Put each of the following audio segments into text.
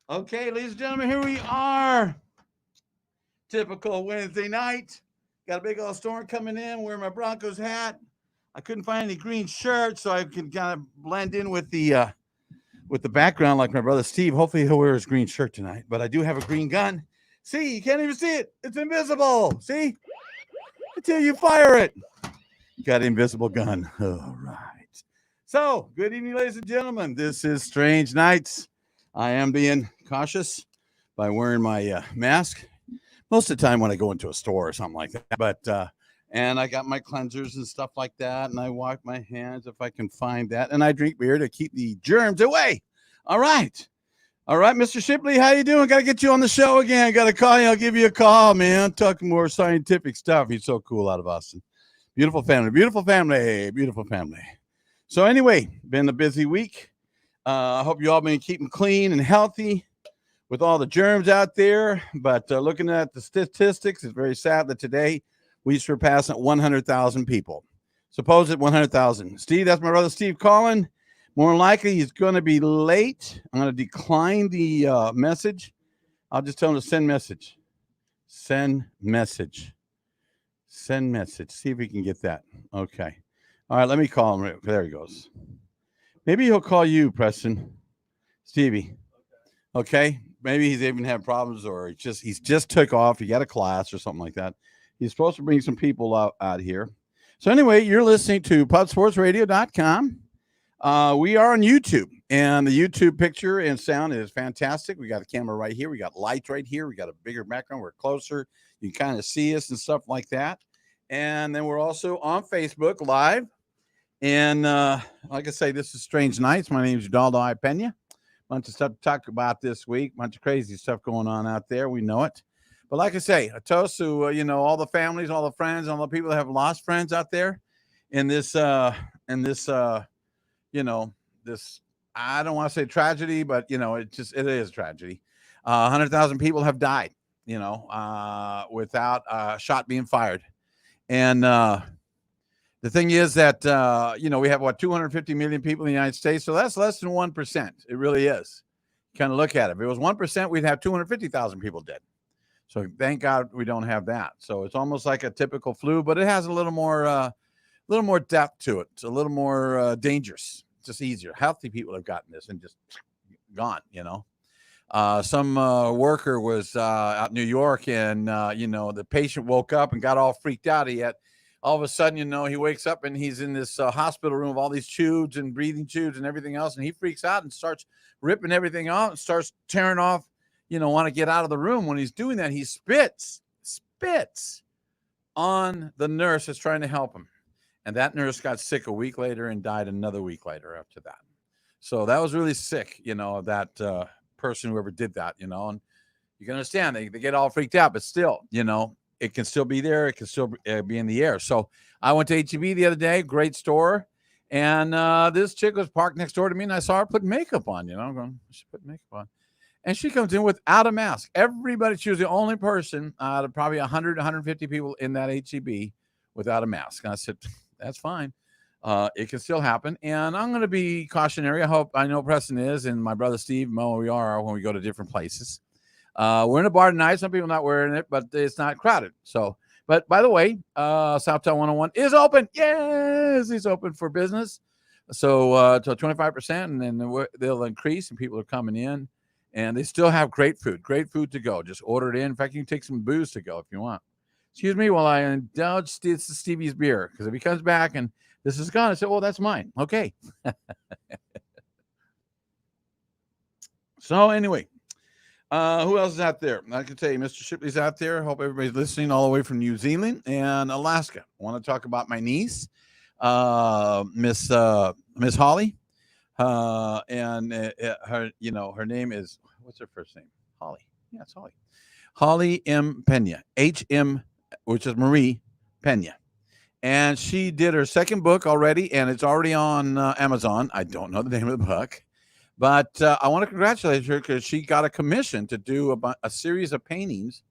Okay, ladies and gentlemen, here we are. Typical Wednesday night. Got a big old storm coming in. Wearing my Broncos hat. I couldn't find any green shirts, so I can kind of blend in with the background like my brother Steve. Hopefully, he'll wear his green shirt tonight. But I do have a green gun. See, you can't even see it. It's invisible. See, until you fire it. Got an invisible gun. All right. So, good evening, ladies and gentlemen. This is Strange Nights. I am being cautious by wearing my mask most of the time when I go into a store or something like that. And I got my cleansers and stuff like that, and I wash my hands if I can find that, and I drink beer to keep the germs away. All right. All right, Mr. Shipley, how you doing? Got to get you on the show again. Got to call you. I'll give you a call, man. Talk more scientific stuff. He's so cool out of Austin. Beautiful family, beautiful family, beautiful family. So anyway, been a busy week. I hope you all been keeping clean and healthy with all the germs out there. But looking at the statistics, it's very sad that today we surpassed 100,000 people. Suppose it 100,000. Steve, that's my brother Steve calling. More than likely, he's going to be late. I'm going to decline the message. I'll just tell him to send message. Send message. Send message. See if we can get that. Okay. All right, let me call him. There he goes. Maybe he'll call you, Preston. Stevie. Okay. Maybe he's even had problems or he's just took off. He got a class or something like that. He's supposed to bring some people out here. So anyway, you're listening to pubsportsradio.com. We are on YouTube, and the YouTube picture and sound is fantastic. We got a camera right here. We got lights right here. We got a bigger background. We're closer. You can kind of see us and stuff like that. And then we're also on Facebook Live. And like I say, this is Strange Nights. My name is Udaldo I. Pena. Bunch of stuff to talk about this week. Bunch of crazy stuff going on out there. We know it. But like I say, a toast to, all the families, all the friends, all the people that have lost friends out there in this, this, I don't want to say tragedy, but, it is tragedy. 100,000 people have died, without a shot being fired. And the thing is that, we have, 250 million people in the United States. So that's less than 1%. It really is. Kind of look at it. If it was 1%, we'd have 250,000 people dead. So thank God we don't have that. So it's almost like a typical flu, but it has a little more depth to it. It's a little more dangerous. It's just easier. Healthy people have gotten this and just gone, Some worker was out in New York and, the patient woke up and got all freaked out. All of a sudden, he wakes up and he's in this hospital room with all these tubes and breathing tubes and everything else. And he freaks out and starts ripping everything off and starts tearing off, want to get out of the room. When he's doing that, he spits on the nurse that's trying to help him. And that nurse got sick a week later and died another week later after that. So that was really sick, that person, whoever did that, and you can understand they get all freaked out, but still, it can still be there. It can still be in the air. So I went to HEB the other day, great store. And this chick was parked next door to me and I saw her put makeup on, I'm going, she put makeup on. And she comes in without a mask. Everybody, she was the only person out of probably 100, 150 people in that HEB without a mask. And I said, that's fine. It can still happen. And I'm going to be cautionary. I know Preston is, and my brother Steve, Mo, we are when we go to different places. We're in a bar tonight. Some people not wearing it, but it's not crowded. So, but by the way, Southtown 101 is open. Yes, it's open for business. So to 25%, and then they'll increase, and people are coming in. And they still have great food to go. Just order it in. In fact, you can take some booze to go if you want. Excuse me while I indulge Stevie's beer. Because if he comes back and this is gone, I said, well, that's mine. Okay. So anyway, who else is out there? I can tell you, Mr. Shipley's out there. Hope everybody's listening all the way from New Zealand and Alaska. I want to talk about my niece, Miss Holly. And her, her name is, what's her first name? Holly. Yeah, it's Holly. Holly M. Pena, HM, which is Marie Pena. And she did her second book already, and it's already on Amazon. I don't know the name of the book, but I want to congratulate her because she got a commission to do a series of paintings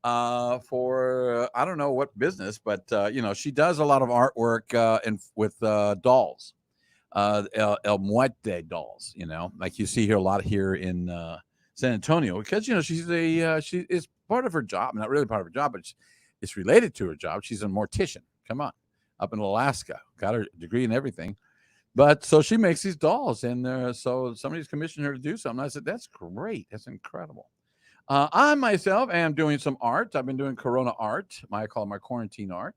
for, I don't know what business, but, she does a lot of artwork with dolls. El Muerte dolls, like you see here a lot here in San Antonio, because she is part of her job, not really part of her job, but it's related to her job. She's a mortician. Come on, up in Alaska, got her degree and everything. But so she makes these dolls, and so somebody's commissioned her to do something. I said, "That's great. That's incredible." I myself am doing some art. I've been doing Corona art. I call it my quarantine art.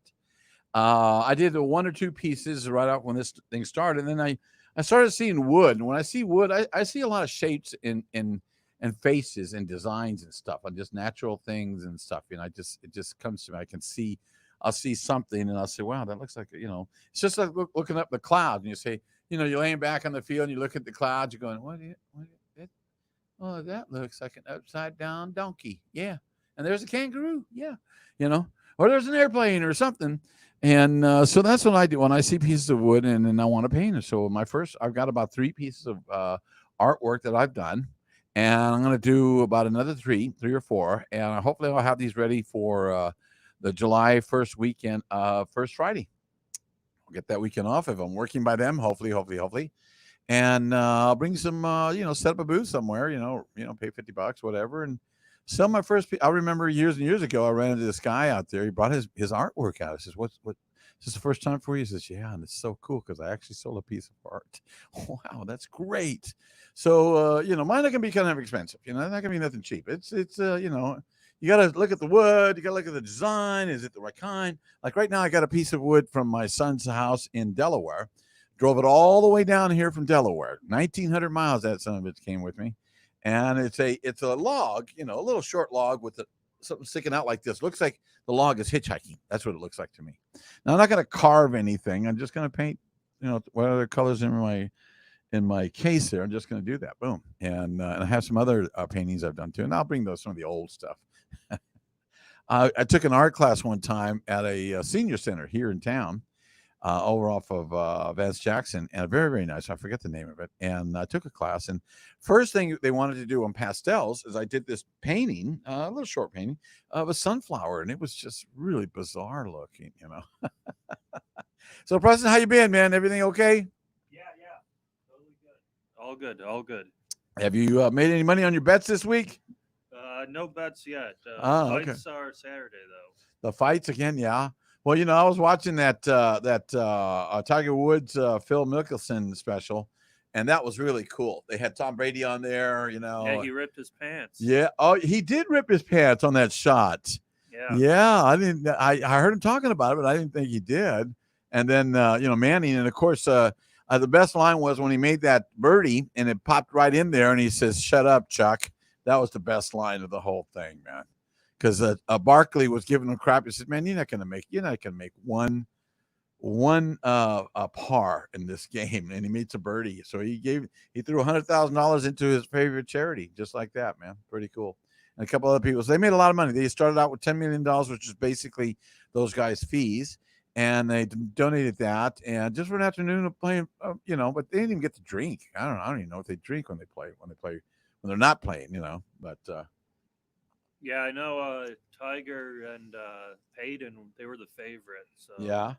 I did one or two pieces right off when this thing started, and then I started seeing wood. And when I see wood, I see a lot of shapes in and faces and designs and stuff, and just natural things and stuff. It just comes to me. I'll see something, and I'll say, "Wow, that looks like It's just like looking up the clouds, and you say, you're laying back on the field, and you look at the clouds, you're going, oh, that looks like an upside down donkey. Yeah. And there's a kangaroo. Yeah. You know, or there's an airplane or something. And so that's what I do when I see pieces of wood and then I want to paint it. So I've got about 3 pieces of artwork that I've done. And I'm going to do about another 3 or 4. And hopefully I'll have these ready for the July 1st weekend, first Friday. I'll get that weekend off if I'm working by them. Hopefully. And I'll bring some, set up a booth somewhere, pay $50, whatever, and sell my first. I remember years and years ago, I ran into this guy out there. He brought his artwork out. I says, "What? Is this the first time for you?" He says, "Yeah," and it's so cool because I actually sold a piece of art. Wow, that's great. So, mine are gonna be kind of expensive. They're not gonna be nothing cheap. It's you got to look at the wood. You got to look at the design. Is it the right kind? Like right now, I got a piece of wood from my son's house in Delaware. Drove it all the way down here from Delaware. 1,900 miles that son of it came with me. And it's a log, a little short log with something sticking out like this. Looks like the log is hitchhiking. That's what it looks like to me. Now, I'm not going to carve anything. I'm just going to paint, what other colors in my case there. I'm just going to do that. Boom. And I have some other paintings I've done too. And I'll bring some of the old stuff. I took an art class one time at a senior center here in town. Over off of Vance Jackson, and very, very nice. I forget the name of it. And I took a class, and first thing they wanted to do on pastels is I did this painting, a little short painting of a sunflower, and it was just really bizarre looking, So, Preston, how you been, man? Everything okay? Yeah, totally good. All good. Have you made any money on your bets this week? No bets yet. Okay. Fights are Saturday though. The fights again, yeah. Well, I was watching that Tiger Woods Phil Mickelson special, and that was really cool. They had Tom Brady on there, Yeah, he ripped his pants. Yeah. Oh, he did rip his pants on that shot. Yeah. Yeah. I didn't. I heard him talking about it, but I didn't think he did. And then Manning, and of course, the best line was when he made that birdie and it popped right in there, and he says, "Shut up, Chuck." That was the best line of the whole thing, man. Because Barkley was giving him crap. He said, "Man, you're not gonna make one par in this game," and he made a birdie. So he threw $100,000 into his favorite charity, just like that, man. Pretty cool. And a couple other people. So they made a lot of money. They started out with $10 million, which is basically those guys' fees, and they donated that. And just for an afternoon of playing, but they didn't even get to drink. I don't even know if they drink when they're not playing, but. Yeah, I know Tiger and Peyton, they were the favorite. So Yeah.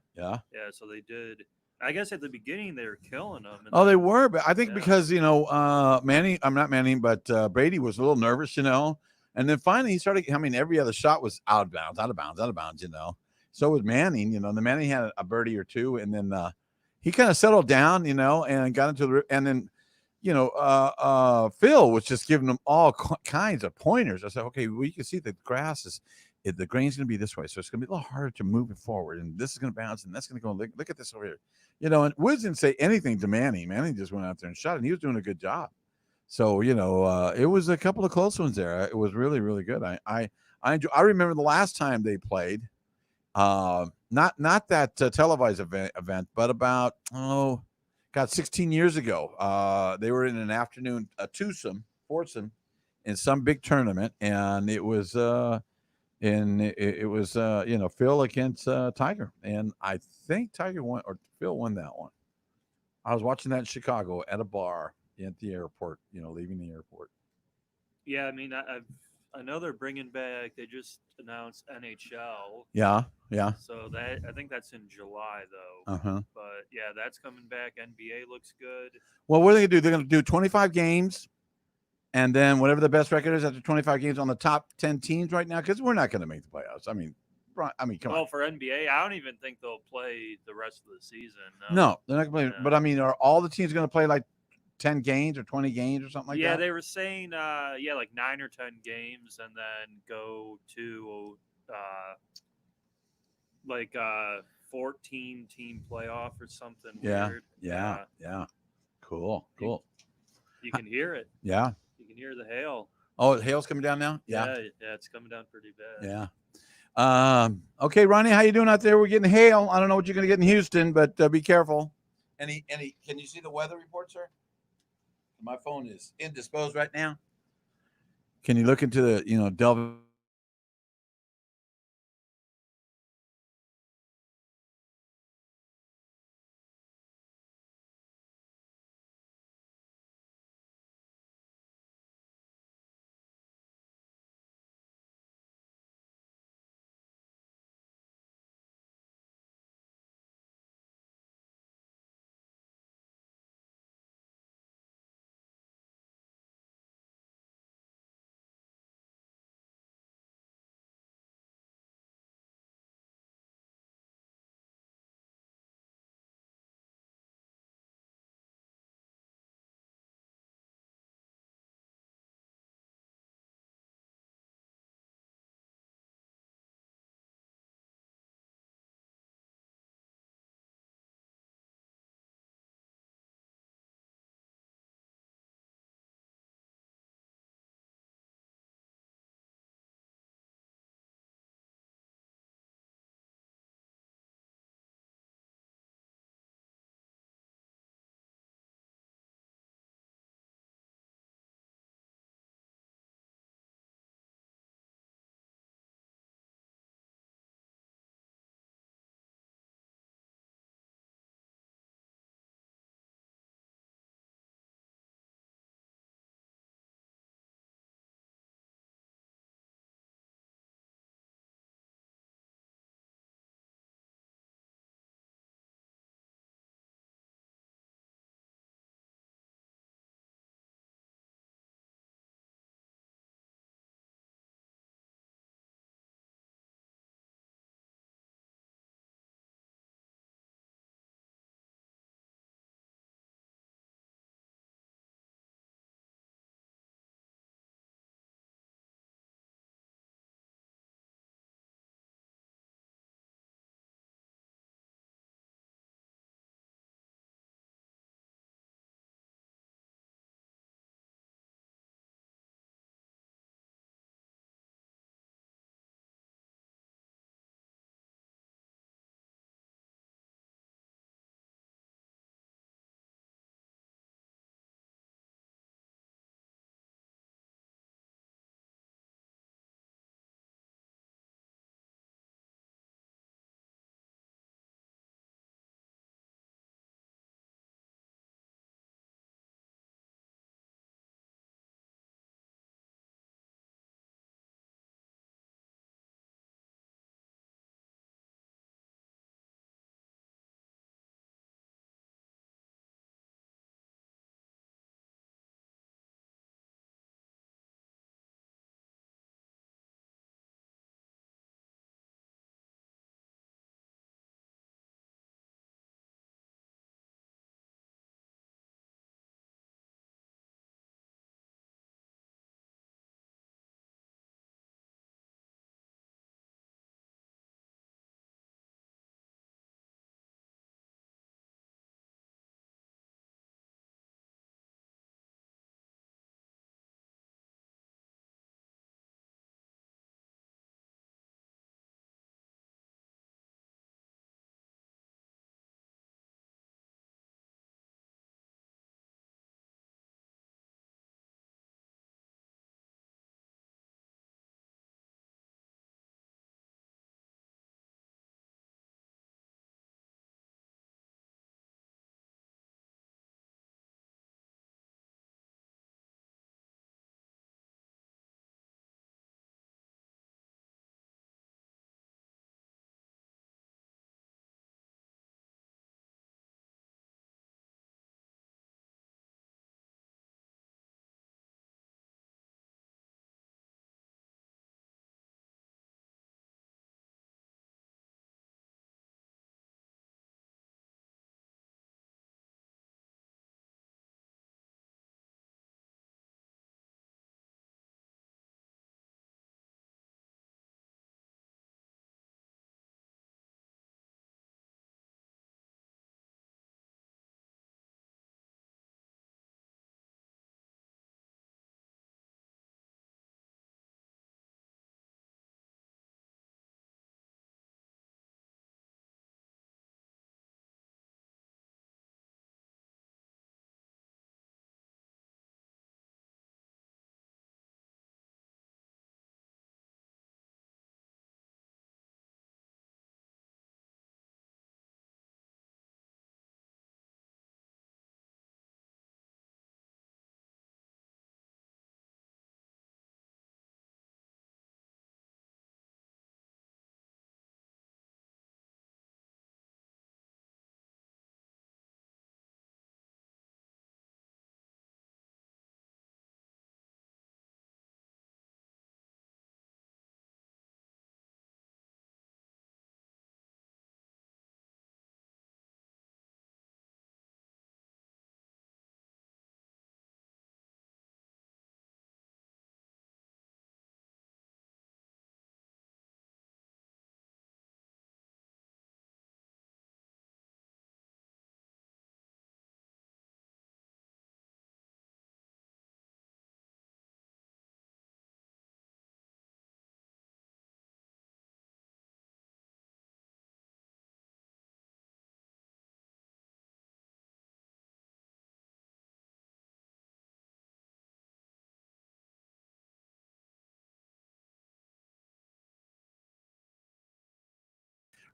So they did. I guess at the beginning they were killing them. They were, but I think because Manning, I'm not Manning, but Brady was a little nervous, and then finally he started. I mean, every other shot was out of bounds. So was Manning, The Manning had a birdie or two, and then he kind of settled down, and got into the and then. Phil was just giving them all kinds of pointers. I said, okay, well, you can see the the grain's going to be this way. So it's going to be a little harder to move it forward. And this is going to bounce and that's going to go. Look at this over here. And Woods didn't say anything to Manning. Manning just went out there and shot, and he was doing a good job. So, it was a couple of close ones there. It was really, really good. I remember the last time they played, not that televised event, but about, 16 years ago, they were in an afternoon foursome in some big tournament, and it was Phil against Tiger, and I think Tiger won or Phil won that one. I was watching that in Chicago at a bar at the airport, leaving the airport. Yeah, I mean, I know they're bringing back. They just announced NHL. Yeah. So I think that's in July though. But yeah, that's coming back. NBA looks good. Well, what are they gonna do? They're gonna do 25 games, and then whatever the best record is after 25 games on the top 10 teams right now, because we're not going to make the playoffs. I mean, come Well, on. for NBA, I don't even think they'll play the rest of the season. No, they're not going to play. Yeah. But I mean, are all the teams going to play like 10 games or 20 games or something like Yeah, that? they were saying, like 9 or 10 games, and then go to like 14 team playoff or something Yeah, weird. yeah, yeah. Cool. You can hear it. Yeah. You can hear the hail. Oh, hail's coming down now. Yeah, it's coming down pretty bad. Yeah. Okay, Ronnie, how you doing out there? We're getting hail. I don't know what you're going to get in Houston, but be careful. Any? Can you see the weather report, sir? My phone is indisposed right now. Can you look into the delve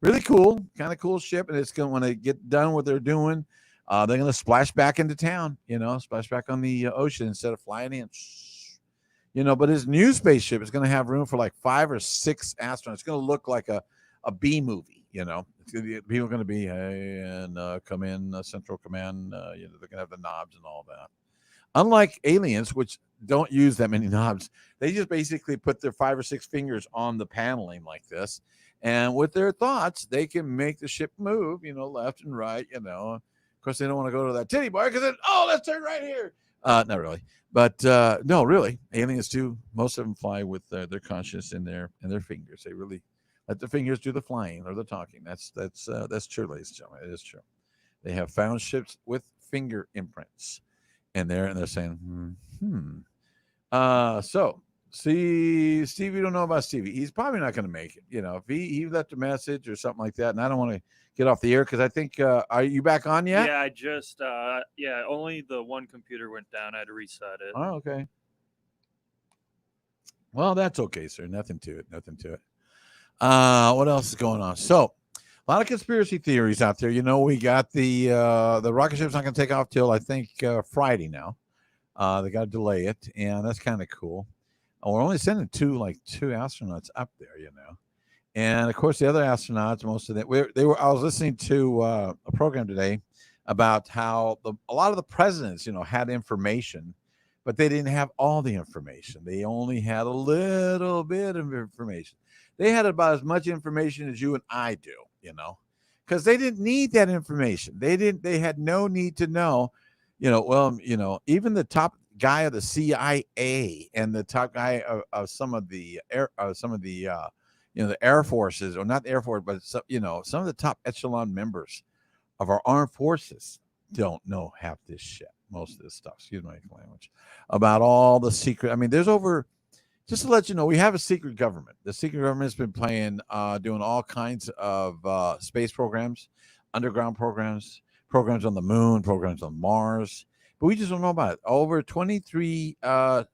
Really cool, kind of cool ship. And it's going when they get done what they're doing, they're going to splash back into town. Splash back on the ocean instead of flying in. But his new spaceship is going to have room for like 5 or 6 astronauts. It's going to look like a B movie. People are going to be, hey, and come in Central Command. They're going to have the knobs and all that. Unlike aliens, which don't use that many knobs, they just basically put their 5 or 6 fingers on the paneling like this. And with their thoughts, they can make the ship move, left and right, Of course, they don't want to go to that titty bar because then, let's turn right here. Not really. But no, really, aliens do. Most of them fly with their conscience in their fingers. They really let the fingers do the flying or the talking. That's true, ladies and gentlemen. It is true. They have found ships with finger imprints, and they're saying, So, see, Stevie, don't know about Stevie. He's probably not going to make it. If he left a message or something like that, and I don't want to get off the air because I think, are you back on yet? Yeah, I just, only the one computer went down. I had to reset it. Oh, okay. Well, that's okay, sir. Nothing to it. What else is going on? So, a lot of conspiracy theories out there. We got the rocket ship's not going to take off till I think Friday now. They got to delay it, and that's kind of cool. We're only sending two astronauts up there, and of course the other astronauts, most of them, they were. I was listening to a program today about how a lot of the presidents, had information, but they didn't have all the information. They only had a little bit of information. They had about as much information as you and I do, because they didn't need that information. They had no need to know, even the top guy of the CIA and the top guy of some of the the Air Forces, or not the Air Force, but some of the top echelon members of our armed forces don't know half this shit. Most of this stuff, excuse my language, about all the secret. I mean, there's over. Just to let you know, we have a secret government. The secret government has been doing all kinds of space programs, underground programs, programs on the moon, programs on Mars. But we just don't know about it. Over 23, is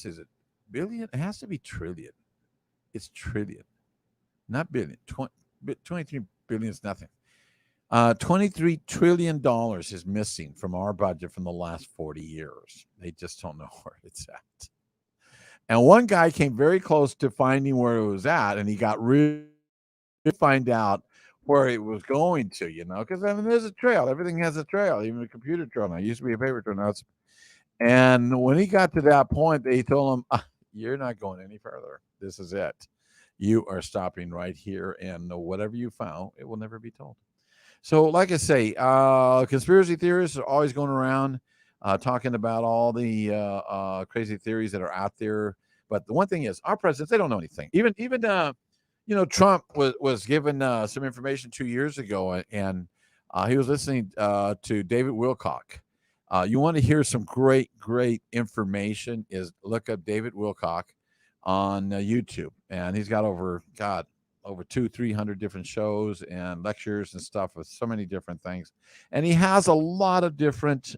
it billion? It has to be trillion. It's trillion, not billion. 23 billion is nothing. $23 trillion is missing from our budget from the last 40 years. They just don't know where it's at. And one guy came very close to finding where it was at, and he got really to find out where it was going to, because there's a trail. Everything has a trail, even a computer trail now. It used to be a paper trail. Now and when he got to that point, they told him, you're not going any further. This is it. You are stopping right here, and whatever you found, it will never be told. So, like I say, conspiracy theorists are always going around talking about all the crazy theories that are out there. But the one thing is, our presidents, they don't know anything. Even Trump was given some information 2 years ago, and he was listening to David Wilcock. You want to hear some great information, is look up David Wilcock on YouTube. And he's got over 200-300 different shows and lectures and stuff with so many different things. And he has a lot of different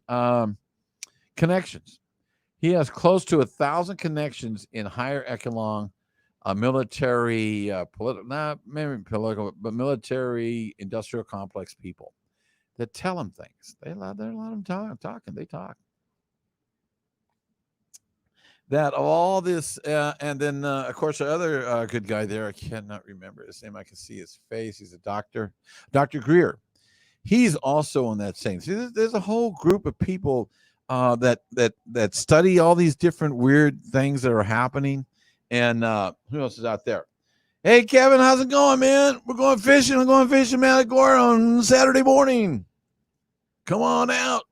connections. He has close to 1,000 connections in higher echelon military, political, not maybe political, but military industrial complex people that tell him things. They let them talking. They talk. That all this, and then of course the other good guy there, I cannot remember his name. I can see his face. He's a doctor, Dr. Greer. He's also on that same. See, there's a whole group of people that study all these different weird things that are happening. And who else is out there? Hey, Kevin, how's it going, man? We're going fishing. I'm going fishing Matagorda on Saturday morning. Come on out.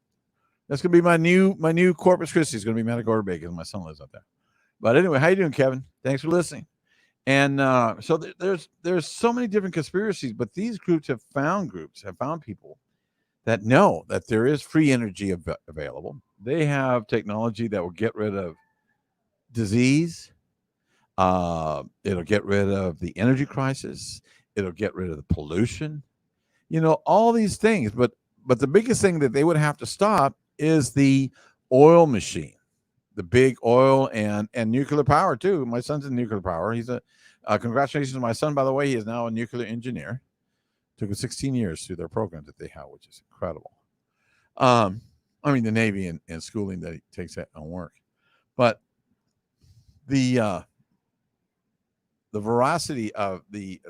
That's gonna be my new Corpus Christi. Is gonna be Matagorda Bay because my son lives out there. But anyway, how you doing, Kevin? Thanks for listening. And so there's so many different conspiracies, but these groups have found people that know that there is free energy available. They have technology that will get rid of disease. It'll get rid of the energy crisis. It'll get rid of the pollution. All these things. But the biggest thing that they would have to stop is the oil machine. big oil and nuclear power too. My son's in nuclear power. He's a congratulations to my son, by the way. He is now a nuclear engineer. Took him 16 years through their program that they have, which is incredible. I mean, the Navy and schooling that he takes that on work, but the veracity of the,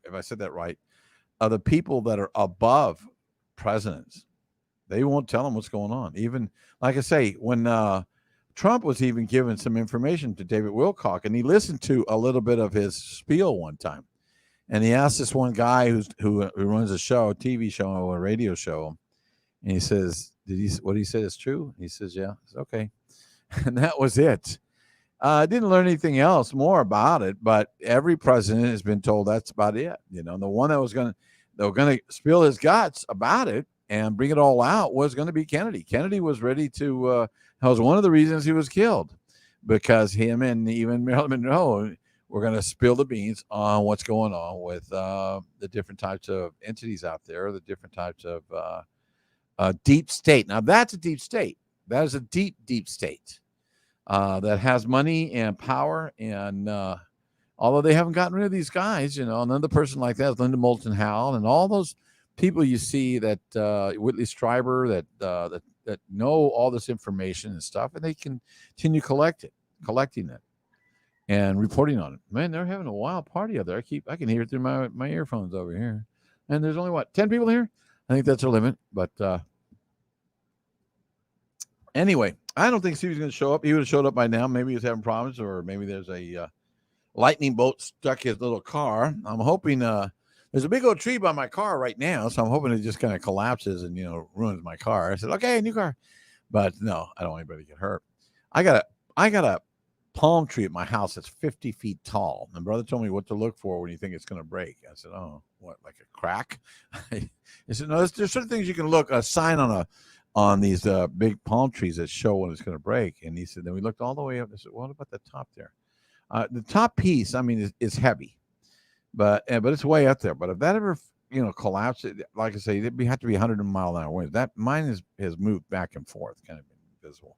if I said that right, of the people that are above presidents, they won't tell them what's going on. Even like I say, when Trump was even giving some information to David Wilcock, and he listened to a little bit of his spiel one time, and he asked this one guy who runs a show, a TV show or a radio show, and he says, what he said is true? He says, yeah. Says, okay. And that was it. I didn't learn anything else more about it, but every president has been told that's about it. You know, the one that were going to spill his guts about it and bring it all out was going to be Kennedy. Kennedy was ready to, that was one of the reasons he was killed, because him and even Marilyn Monroe were going to spill the beans on what's going on with the different types of entities out there, the different types of deep state. Now, that's a deep state. That is a deep, deep state that has money and power. And although they haven't gotten rid of these guys, you know, another person like that is Linda Moulton Howe and all those people you see that Whitley Strieber that know all this information and stuff, and they continue collecting it and reporting on it. Man, they're having a wild party out there. I can hear it through my earphones over here. And there's only 10 people here? I think that's our limit. But anyway, I don't think Stevie's going to show up. He would have showed up by now. Maybe he was having problems, or maybe there's a lightning bolt stuck his little car. I'm hoping there's a big old tree by my car right now, so I'm hoping it just kind of collapses and, you know, ruins my car. I said, okay, new car. But no, I don't want anybody to get hurt. I got a palm tree at my house that's 50 feet tall. My brother told me what to look for when you think it's going to break. I said, oh, what, like a crack? He said, no, there's certain things you can look, a sign on these big palm trees that show when it's going to break. And he said, then we looked all the way up. I said, what about the top there? The top piece, I mean, is heavy, but it's way up there. But if that ever, you know, collapses, like I say, it'd have to be 100 mile an hour winds. That mine has moved back and forth, kind of invisible.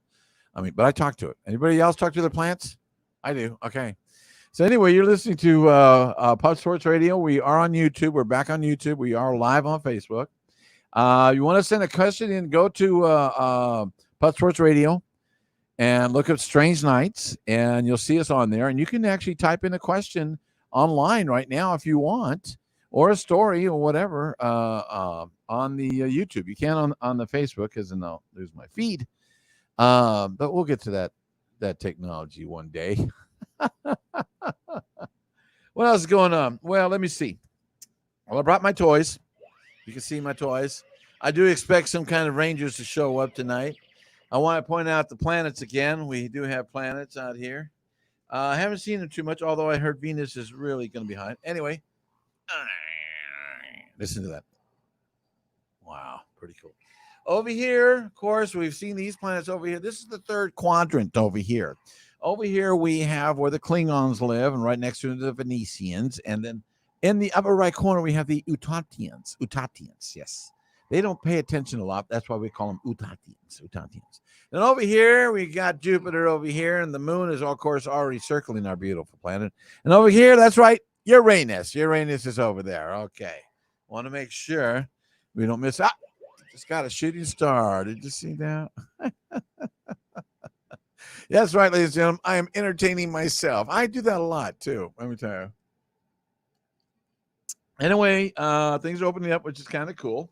I mean, but I talk to it. Anybody else talk to their plants? I do. Okay. So anyway, you're listening to Pub Sports Radio. We are on YouTube. We're back on YouTube. We are live on Facebook. You want to send a question in, go to Pub Sports Radio and look up Strange Nights, and you'll see us on there. And you can actually type in a question online right now if you want, or a story or whatever on the YouTube. You can on the Facebook, because then I'll lose my feed. But we'll get to that technology one day. What else is going on? Well, let me see. Well, I brought my toys. You can see my toys. I do expect some kind of Rangers to show up tonight. I want to point out the planets again. We do have planets out here. I haven't seen them too much, although I heard Venus is really going to be hot. Anyway, listen to that. Wow, pretty cool. Over here, of course, we've seen these planets over here. This is the third quadrant over here. Over here, we have where the Klingons live, and right next to the Venetians. And then in the upper right corner, we have the Utatians. Utatians, yes. They don't pay attention a lot. That's why we call them Utatians. Utatians. And over here, we got Jupiter over here, and the moon is, of course, already circling our beautiful planet. And over here, that's right, Uranus. Uranus is over there. Okay. Want to make sure we don't miss out. Just got a shooting star. Did you see that? That's right, ladies and gentlemen. I am entertaining myself. I do that a lot, too. Let me tell you. Anyway, things are opening up, which is kind of cool.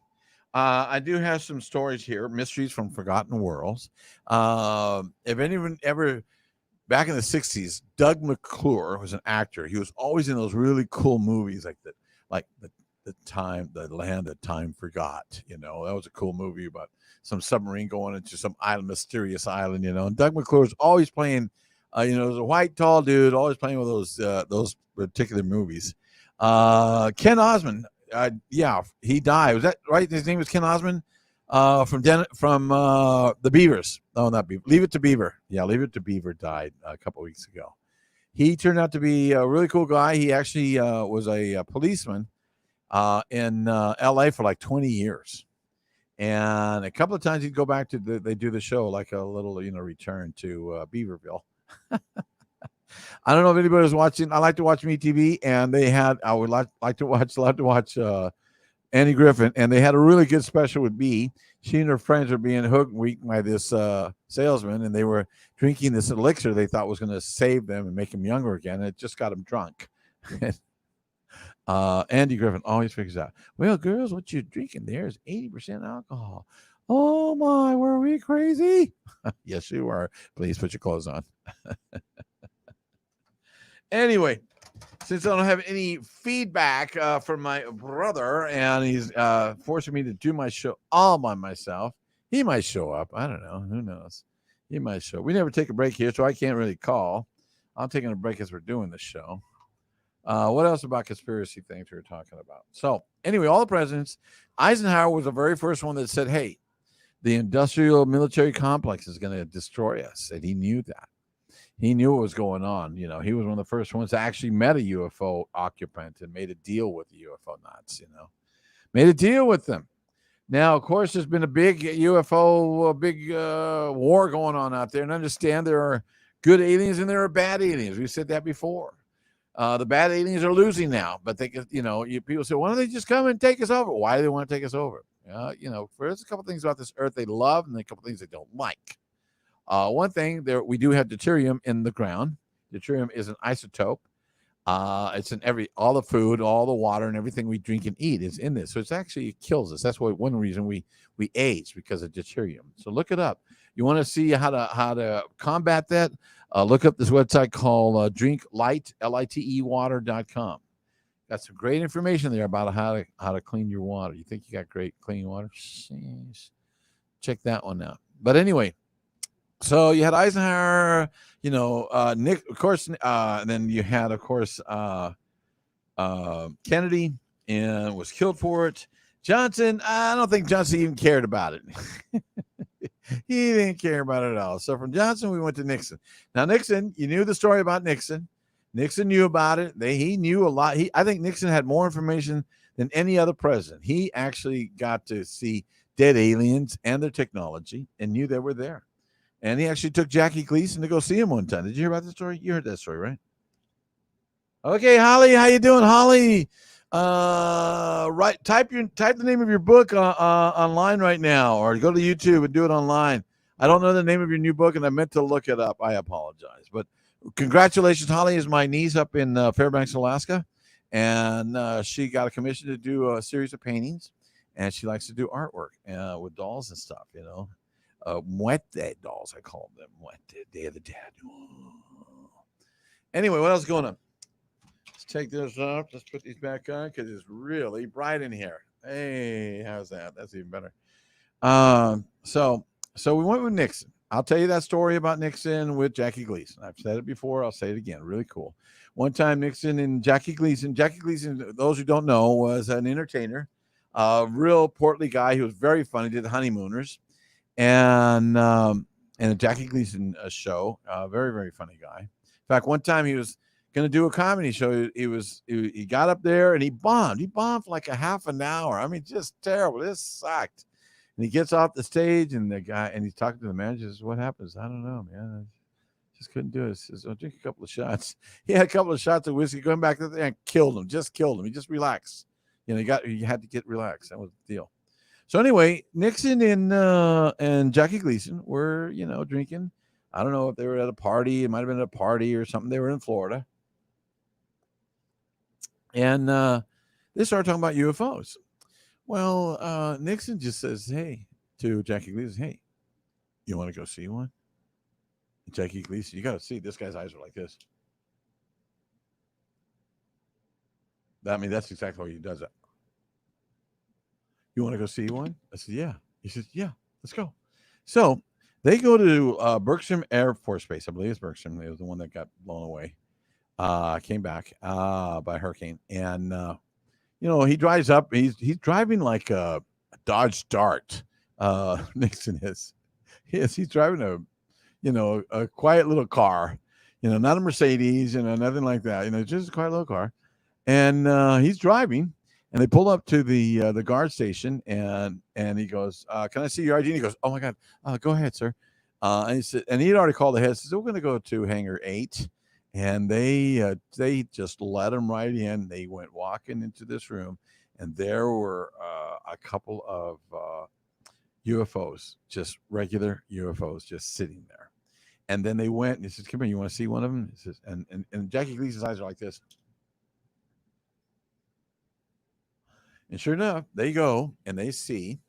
I do have some stories here, mysteries from forgotten worlds. If anyone ever, back in the 60s, Doug McClure was an actor. He was always in those really cool movies like the Land That Time Forgot. You know, that was a cool movie about some submarine going into some island, mysterious island, you know. And Doug McClure was always playing, was a white, tall dude, always playing with those particular movies. Ken Osmond, he died. Was that right? His name was Ken Osmond from the Beavers. Oh, not Beaver. Leave It to Beaver. Yeah, Leave It to Beaver died a couple of weeks ago. He turned out to be a really cool guy. He actually was a policeman in L.A. for like 20 years. And a couple of times he'd go back to they do the show like a little, return to Beaverville. I don't know if anybody was watching. I like to watch MeTV, and they had. I would like to watch Annie Griffin, and they had a really good special with B. She and her friends were being hoodwinked by this salesman, and they were drinking this elixir they thought was going to save them and make them younger again. And it just got them drunk. Andy Griffin always figures out, well, girls, what you're drinking there is 80% alcohol. Oh my, were we crazy? Yes, you were. Please put your clothes on. Anyway, since I don't have any feedback from my brother, and he's forcing me to do my show all by myself, he might show up. I don't know. Who knows? He might show up. We never take a break here, so I can't really call. I'm taking a break as we're doing the show. What else about conspiracy things we were talking about? So anyway, all the presidents, Eisenhower was the very first one that said, hey, the industrial military complex is going to destroy us. And he knew that. He knew what was going on. He was one of the first ones that actually met a UFO occupant and made a deal with the UFO nuts, made a deal with them. Now, of course, there's been a big UFO, war going on out there. And understand there are good aliens and there are bad aliens. We said that before. The bad aliens are losing now, but they, people say, why don't they just come and take us over? Why do they want to take us over? There's a couple things about this earth they love and a couple things they don't like. One thing there, we do have deuterium in the ground. Deuterium is an isotope. It's in all the food, all the water, and everything we drink and eat is in this. So it kills us. That's one reason we age, because of deuterium. So look it up. You want to see how to combat that? Look up this website called DrinkLite, LITE water.com. Got some great information there about how to clean your water. You think you got great clean water? Check that one out. But anyway, so you had Eisenhower, Nick, of course, and then you had, of course, Kennedy, and was killed for it. Johnson, I don't think Johnson even cared about it. He didn't care about it at all. So from Johnson, we went to Nixon. Now, Nixon, you knew the story about Nixon. Nixon knew about it. He knew a lot. I think Nixon had more information than any other president. He actually got to see dead aliens and their technology and knew they were there. And he actually took Jackie Gleason to go see him one time. Did you hear about the story? You heard that story, right? Okay, Holly, how you doing, Holly? Right, type the name of your book online right now, or go to YouTube and do it online. I don't know the name of your new book, and I meant to look it up. I apologize, but congratulations. Holly is my niece up in Fairbanks, Alaska, and she got a commission to do a series of paintings, and she likes to do artwork with dolls and stuff. Muerte dolls, I call them. Muerte, Day of the Dead. Anyway, what else is going on? Take this off. Let's put these back on because it's really bright in here. Hey, how's that? That's even better. So we went with Nixon. I'll tell you that story about Nixon with Jackie Gleason. I've said it before. I'll say it again. Really cool. One time, Nixon and Jackie Gleason. Jackie Gleason, those who don't know, was an entertainer, a real portly guy. He was very funny. Did the Honeymooners and a Jackie Gleason show. Very, very funny guy. In fact, one time he was going to do a comedy show. He got up there and he bombed. He bombed for like a half an hour. I mean, just terrible. This sucked. And he gets off the stage and he's talking to the manager. Says, what happens? I don't know, man. I just couldn't do it. He says, I'll drink a couple of shots. He had a couple of shots of whiskey, going back there and killed him. Just killed him. He just relaxed. He had to get relaxed. That was the deal. So anyway, Nixon and Jackie Gleason were, drinking. I don't know if they were at a party. It might have been at a party or something. They were in Florida. And they started talking about UFOs. Well, Nixon just says, hey, to Jackie Gleason, hey, you want to go see one? And Jackie Gleason, you got to see, this guy's eyes are like this. That's exactly why he does it. You want to go see one? I said, yeah. He says, yeah, let's go. So they go to Bergstrom Air Force Base. I believe it's Bergstrom. It was the one that got blown away. Came back by hurricane. And, he drives up. He's driving like a Dodge Dart. Nixon is. He's driving a quiet little car, not a Mercedes, nothing like that. Just a quiet little car. And he's driving. And they pull up to the guard station, and he goes, "Can I see your ID?" And he goes, "Oh my God, go ahead, sir." And he said, and he'd already called ahead. Says, "We're going to go to Hangar 8," and they just let him right in. They went walking into this room, and there were a couple of UFOs, just regular UFOs, just sitting there. And then they went, and he says, "Come here, you want to see one of them?" He says, and Jackie Gleason's eyes are like this. And sure enough, they go and they see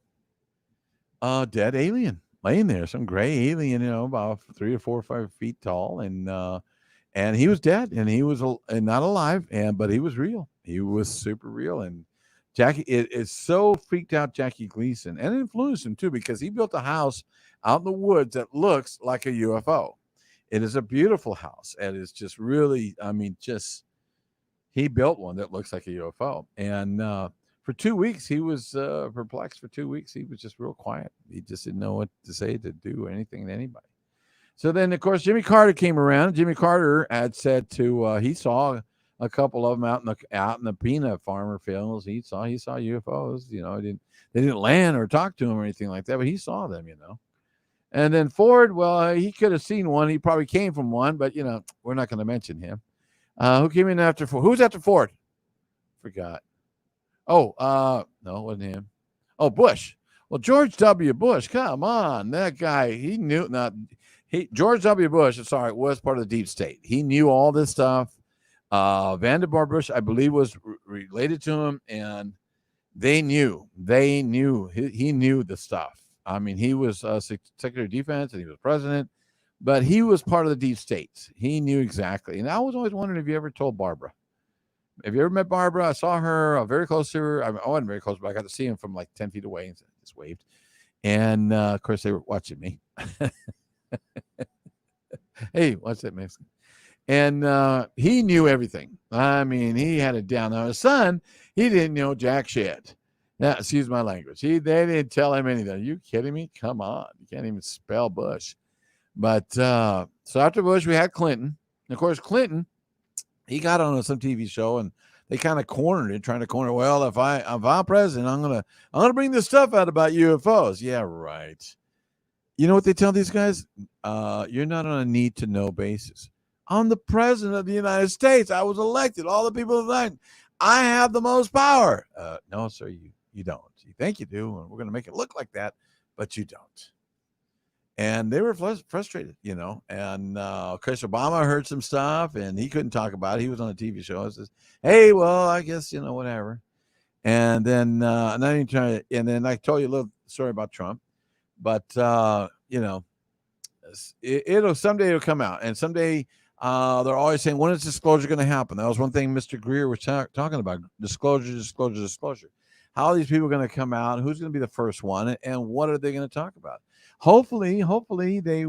a dead alien laying there, some gray alien, about 3 or 4 or 5 feet tall, and he was dead, and he was and not alive, but he was real. He was super real, and Jackie, it so freaked out Jackie Gleason and influenced him too, because he built a house out in the woods that looks like a UFO. It is a beautiful house, and it's just really, he built one that looks like a UFO, and for 2 weeks, he was perplexed. For 2 weeks, he was just real quiet. He just didn't know what to say, to do, or anything to anybody. So then, of course, Jimmy Carter came around. Jimmy Carter had said he saw a couple of them out in the peanut farmer fields. He saw UFOs. They didn't land or talk to him or anything like that, but he saw them. And then Ford, well, he could have seen one. He probably came from one, but we're not going to mention him. Who came in after Ford? Who was after Ford? Forgot. Oh, no, it wasn't him. Oh, Bush. Well, George W. Bush, come on. That guy, he knew George W. Bush, was part of the deep state. He knew all this stuff. Vannevar Bush, I believe, was related to him, and they knew. He knew the stuff. I mean, he was Secretary of Defense, and he was president, but he was part of the deep states. He knew exactly. And I was always wondering if you ever told Barbara. Have you ever met Barbara? I saw her very close to her. I wasn't very close, but I got to see him from like 10 feet away and just waved. And of course, they were watching me. Hey, what's that, Mexican? And he knew everything. I mean, he had it down. Now, his son, he didn't know jack shit. Now, excuse my language. They didn't tell him anything. Are you kidding me? Come on. You can't even spell Bush. But so after Bush, we had Clinton. And of course, Clinton, he got on some TV show, and they kind of trying to corner. Well, if I'm president, I'm gonna bring this stuff out about UFOs. Yeah, right. You know what they tell these guys? You're not on a need to know basis. I'm the president of the United States. I was elected. All the people elected. I have the most power. No, sir, you don't. You think you do, and we're gonna make it look like that, but you don't. And they were frustrated, And Chris Obama heard some stuff, and he couldn't talk about it. He was on a TV show. He says, "Hey, well, I guess whatever." And then, and then I told you a little story about Trump, but it'll come out, and someday they're always saying, "When is disclosure going to happen?" That was one thing Mr. Greer was talking about: disclosure. How are these people going to come out? Who's going to be the first one, and what are they going to talk about? Hopefully they, a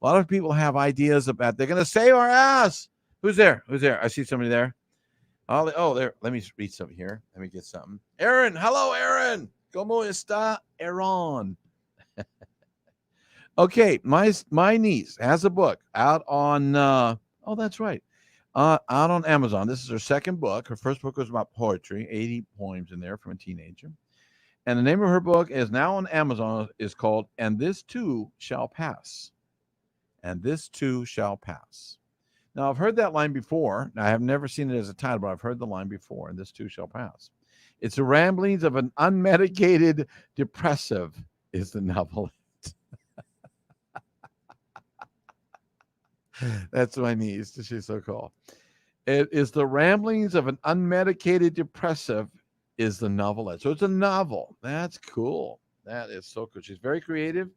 lot of people have ideas about, they're going to save our ass. Who's there? I see somebody there. Oh, there. Let me read something here. Let me get something. Aaron. Hello, Aaron. ¿Cómo está, Aaron? Okay. My niece has a book out on, that's right. Out on Amazon. This is her second book. Her first book was about poetry, 80 poems in there from a teenager. And the name of her book is now on Amazon, is called "And This Too Shall Pass." And This Too Shall Pass. Now, I've heard that line before. Now, I have never seen it as a title, but I've heard the line before, "And This Too Shall Pass." It's the ramblings of an unmedicated depressive is the novel. That's my niece. She's so cool. It is the ramblings of an unmedicated depressive is the novelette. So it's a novel. That's cool. That is so cool. She's very creative.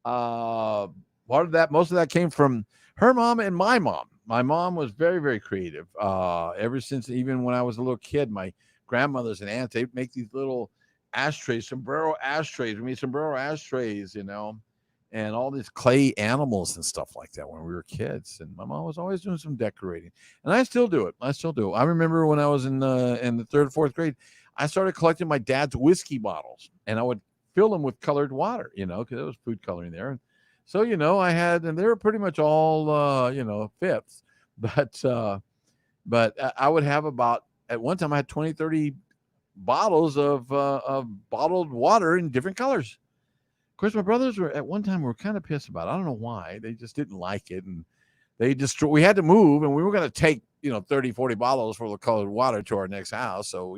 Most of that came from her mom and my mom. My mom was very, very creative. Ever since, even when I was a little kid, my grandmothers and aunts, they'd make these little ashtrays, sombrero ashtrays. We made sombrero ashtrays, and all these clay animals and stuff like that when we were kids. And my mom was always doing some decorating, and I still do it. I remember when I was in the third, fourth grade, I started collecting my dad's whiskey bottles, and I would fill them with colored water, because there was food coloring there. So, I had, and they were pretty much all, fifths, but I would have about, at one time I had 20, 30 bottles of bottled water in different colors. Of course, my brothers were at one time were kind of pissed about it. I don't know why. They just didn't like it, and we had to move, and we were going to take 30, 40 bottles full of colored water to our next house. So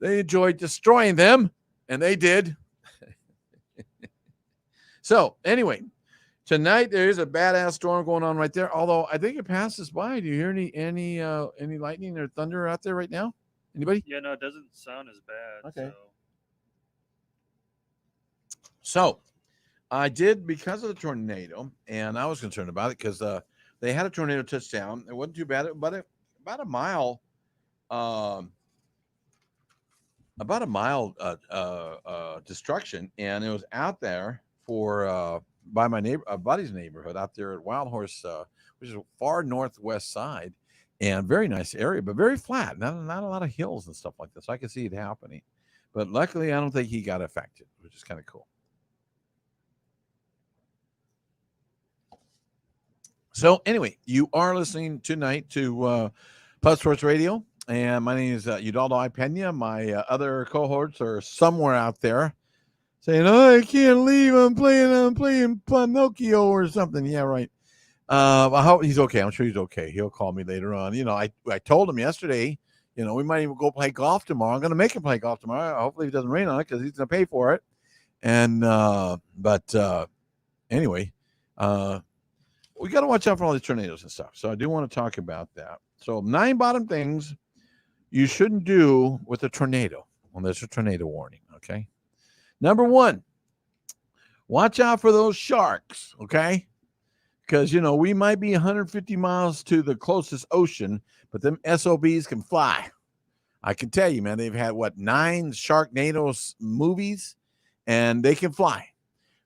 they enjoyed destroying them, and they did. So anyway, tonight there is a badass storm going on right there. Although I think it passes by. Do you hear any lightning or thunder out there right now? Anybody? Yeah, no, it doesn't sound as bad. Okay. So. So I did, because of the tornado, and I was concerned about it because they had a tornado touchdown. It wasn't too bad, but about a mile, destruction, and it was out there for by my buddy's neighborhood out there at Wild Horse, which is far northwest side, and very nice area, but very flat, not a lot of hills and stuff like this. So I could see it happening, but luckily I don't think he got affected, which is kind of cool. So anyway, you are listening tonight to Pub Sports Radio, and my name is Udaldo I. Pena. My other cohorts are somewhere out there saying, "Oh, I can't leave. I'm playing Pinocchio or something." Yeah, right. I hope he's okay. I'm sure he's okay. He'll call me later on. I told him yesterday, we might even go play golf tomorrow. I'm going to make him play golf tomorrow. Hopefully it doesn't rain on it because he's going to pay for it. And anyway, we got to watch out for all these tornadoes and stuff. So I do want to talk about that. So 9 bottom things you shouldn't do with a tornado when there's a tornado warning. Okay. Number 1, watch out for those sharks. Okay. Because, we might be 150 miles to the closest ocean, but them SOBs can fly. I can tell you, man, they've had 9 Sharknadoes movies, and they can fly.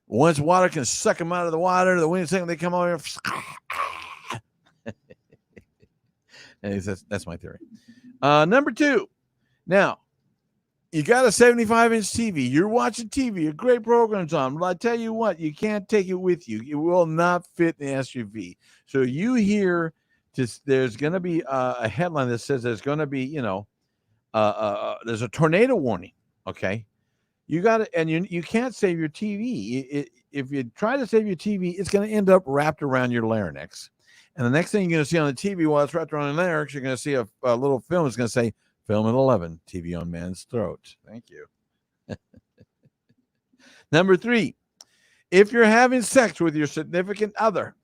Once water can suck them out of the water, the wind second they come over. And that's my theory. Number 2. Now, you got a 75-inch TV. You're watching TV. A great program's on. But I tell you what, you can't take it with you. It will not fit in the SUV. So you hear there's going to be a headline that says there's going to be, there's a tornado warning. Okay. You got to, and you can't save your TV. If you try to save your TV, it's going to end up wrapped around your larynx. And the next thing you're going to see on the TV while it's wrapped around the larynx, you're going to see a little film. It's going to say, film at 11, TV on man's throat. Thank you. Number 3, if you're having sex with your significant other,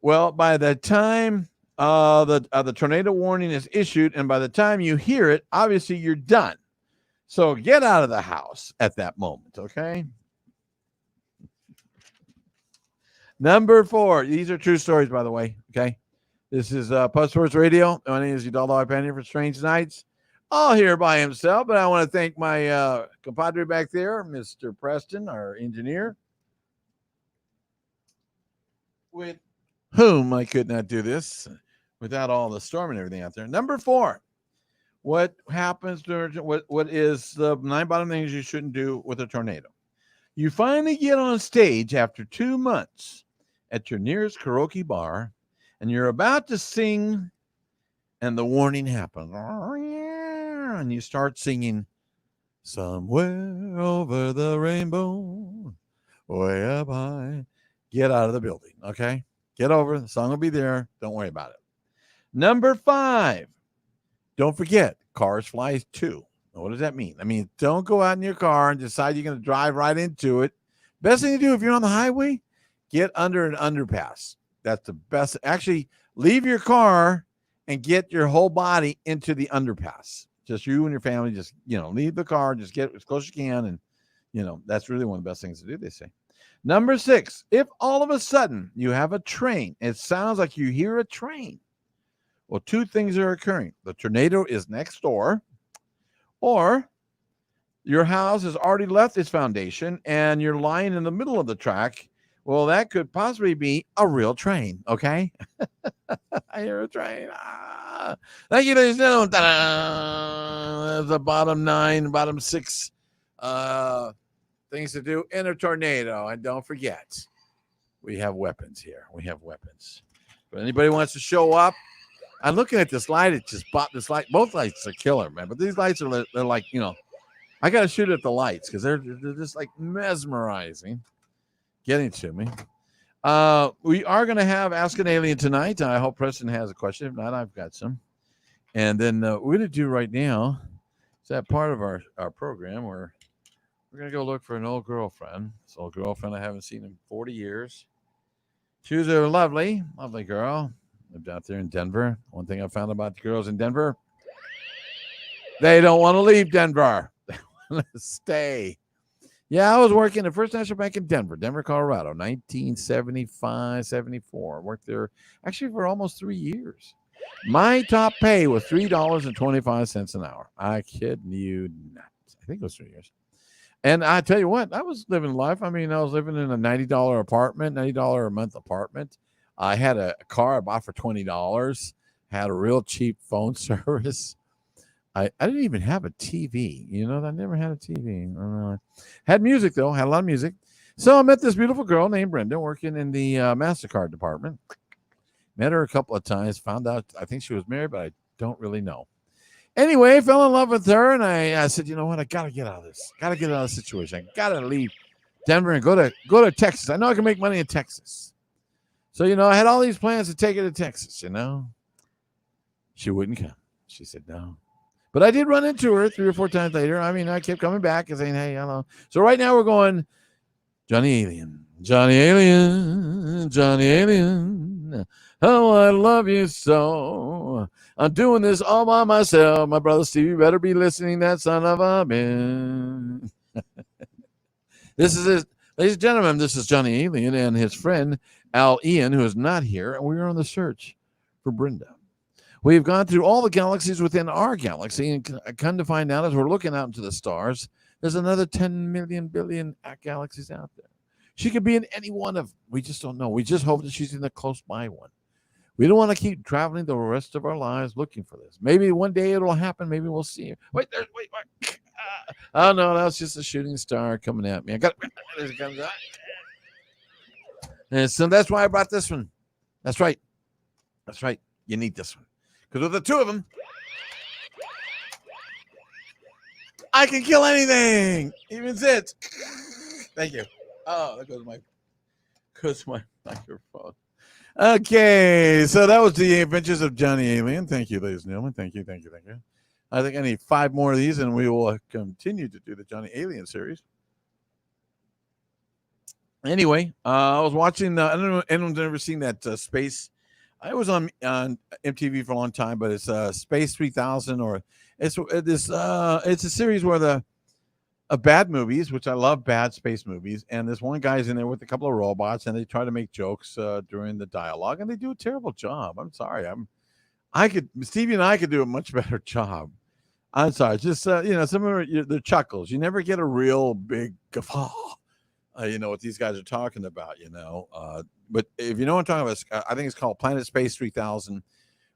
well, by the time the tornado warning is issued, and by the time you hear it, obviously you're done. So get out of the house at that moment, okay? Number 4, these are true stories, by the way, okay? This is Pub Sports Radio. My name is Udaldo I. Pena for Strange Nights. All here by himself, but I want to thank my compadre back there, Mr. Preston, our engineer, with whom I could not do this without all the storm and everything out there. Number 4, what happens during what is the 9 bottom things you shouldn't do with a tornado? You finally get on stage after 2 months at your nearest karaoke bar, and you're about to sing, and the warning happens. And you start singing, "Somewhere over the rainbow, way up high." Get out of the building, okay? Get over. The song will be there. Don't worry about it. Number 5, don't forget, cars fly too. What does that mean? I mean, don't go out in your car and decide you're going to drive right into it. Best thing to do if you're on the highway, get under an underpass. That's the best. Actually, leave your car and get your whole body into the underpass. Just you and your family, just, leave the car, just get as close as you can. And, that's really one of the best things to do, they say. Number 6, if all of a sudden you have a train, it sounds like you hear a train. Well, 2 things are occurring. The tornado is next door, or your house has already left its foundation and you're lying in the middle of the track. Well, that could possibly be a real train, okay? I hear a train. Thank you, ladies and gentlemen. That's the bottom 6 things to do in a tornado. And don't forget, we have weapons here. We have weapons. But anybody wants to show up, I'm looking at this light. It just bought this light. Both lights are killer, man. But these lights are they're like, I got to shoot at the lights because they're just like mesmerizing, getting to me. We are going to have Ask an Alien tonight. I hope Preston has a question. If not, I've got some. And then we're going to do right now, is that part of our program where we're going to go look for an old girlfriend. This old girlfriend I haven't seen in 40 years. She was a lovely girl. Lived out there in Denver. One thing I found about the girls in Denver, they don't want to leave Denver. They want to stay. Yeah, I was working at First National Bank in Denver, Colorado, 1975, 74. Worked there actually for almost 3 years. My top pay was $3.25 an hour. I kid you not. I think it was 3 years. And I tell you what, I was living life. I mean, I was living in a $90 apartment, $90 a month apartment. I had a car I bought for $20. Had a real cheap phone service. I didn't even have a TV. I never had a TV. Had music, though. Had a lot of music. So I met this beautiful girl named Brenda working in the MasterCard department. Met her a couple of times. Found out, I think she was married, but I don't really know. Anyway, fell in love with her, and I said, you know what? I got to get out of this. Got to get out of the situation. I got to leave Denver and go to Texas. I know I can make money in Texas. So, I had all these plans to take her to Texas, She wouldn't come. She said no. But I did run into her 3 or 4 times later. I mean, I kept coming back and saying, hey, hello. So right now we're going, Johnny Alien, Johnny Alien, Johnny Alien. Oh, I love you so. I'm doing this all by myself. My brother Steve, you better be listening, that son of a bitch. This is it. Ladies and gentlemen, this is Johnny Alien and his friend Al Ian, who is not here. And we are on the search for Brenda. We've gone through all the galaxies within our galaxy and come to find out as we're looking out into the stars, there's another 10 million billion galaxies out there. She could be in any one of them. We just don't know. We just hope that she's in the close by one. We don't want to keep traveling the rest of our lives looking for this. Maybe one day it'll happen. Maybe we'll see her. Wait. Oh, no, that's just a shooting star coming at me. I got there it comes out. And so that's why I brought this one. That's right. You need this one. Because with the two of them, I can kill anything. Even zits. Thank you. Oh, there goes my microphone. Okay, so that was the Adventures of Johnny Alien. Thank you, ladies and gentlemen. Thank you. I think I need 5 more of these, and we will continue to do the Johnny Alien series. Anyway, I was watching. I don't know if anyone's ever seen that Space. I was on MTV for a long time, but it's Space 3000, or it's a series where the bad movies, which I love bad space movies, and this one guy's in there with a couple of robots, and they try to make jokes during the dialogue, and they do a terrible job. I'm sorry, Stevie and I could do a much better job. I'm sorry, just some of the chuckles. You never get a real big guffaw. What these guys are talking about. But if you know what I'm talking about, I think it's called Planet Space 3000,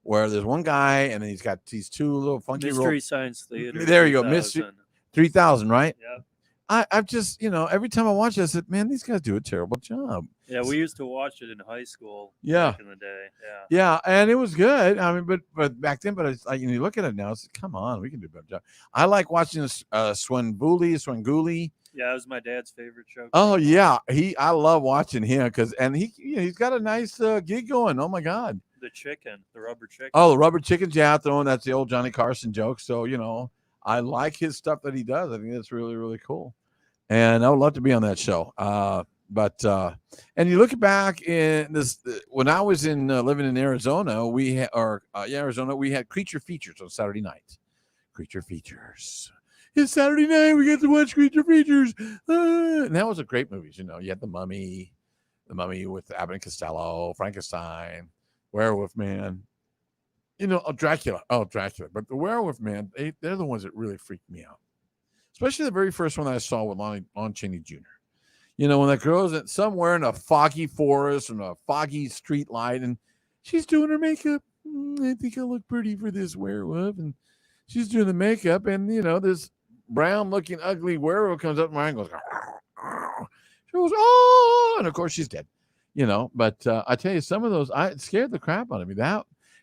where there's one guy and then he's got these 2 little funky Mystery Science Theater. There you go, Mystery 3000, right? Yeah. I've just, every time I watch it, I said, man, these guys do a terrible job. Yeah, we used to watch it in high school. Yeah. Back in the day. Yeah. Yeah, and it was good. I mean, but back then, but it's like, you look at it now, it's come on, we can do a better job. I like watching Swanguli. Yeah, it was my dad's favorite show. Oh yeah, I love watching him because he's got a nice gig going. Oh my God. The rubber chicken. Oh, the rubber chicken's throwing. That's the old Johnny Carson joke. So I like his stuff that he does. I think that's really, really cool. And I would love to be on that show. And you look back in this, when I was living in Arizona, we had Creature Features on Saturday night. Creature Features. It's Saturday night. We get to watch Creature Features. And that was a great movie. You had the Mummy with Abbott and Costello, Frankenstein, Werewolf Man. Dracula. Oh, Dracula. But the Werewolf Man, they're the ones that really freaked me out. Especially the very first one I saw with Lon Chaney Jr. When that girl's somewhere in a foggy forest and a foggy street light, and she's doing her makeup. I think I look pretty for this werewolf. And she's doing the makeup, and, this brown-looking, ugly werewolf comes up and goes, she goes, oh, and of course she's dead. But I tell you, some of those, it scared the crap out of me.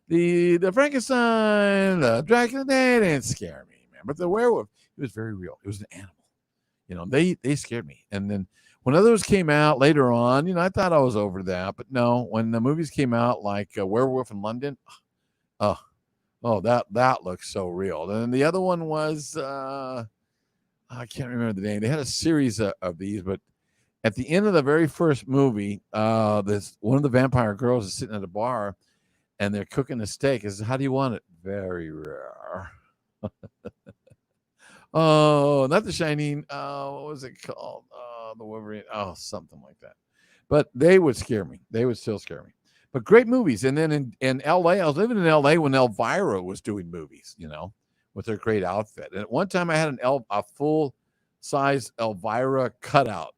The Frankenstein, the Dracula, they didn't scare me, man. But the werewolf, it was very real. It was an animal. They scared me. And then when others came out later on, I thought I was over that. But no, when the movies came out, like Werewolf in London, oh, that looks so real. And then the other one was I can't remember the name. They had a series of these, but at the end of the very first movie, this one of the vampire girls is sitting at a bar, and they're cooking a steak. I says, "How do you want it?" Very rare. Oh, not The Shining. What was it called? The Wolverine. Oh, something like that. But they would scare me. They would still scare me. But great movies. And then in L.A., I was living in L.A. when Elvira was doing movies, with her great outfit. And at one time, I had a full size Elvira cutout.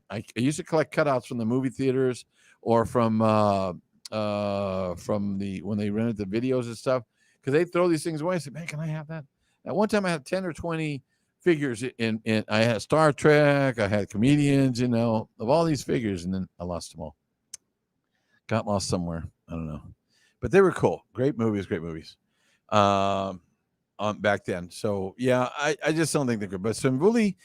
I used to collect cutouts from the movie theaters or from the when they rented the videos and stuff, because they throw these things away. I said, "Man, can I have that?" At one time, I had 10 or 20 figures in I had Star Trek, I had comedians, of all these figures, and then I lost them all. Got lost somewhere. I don't know. But they were cool. Great movies. Back then. So yeah, I just don't think they're good. But some really,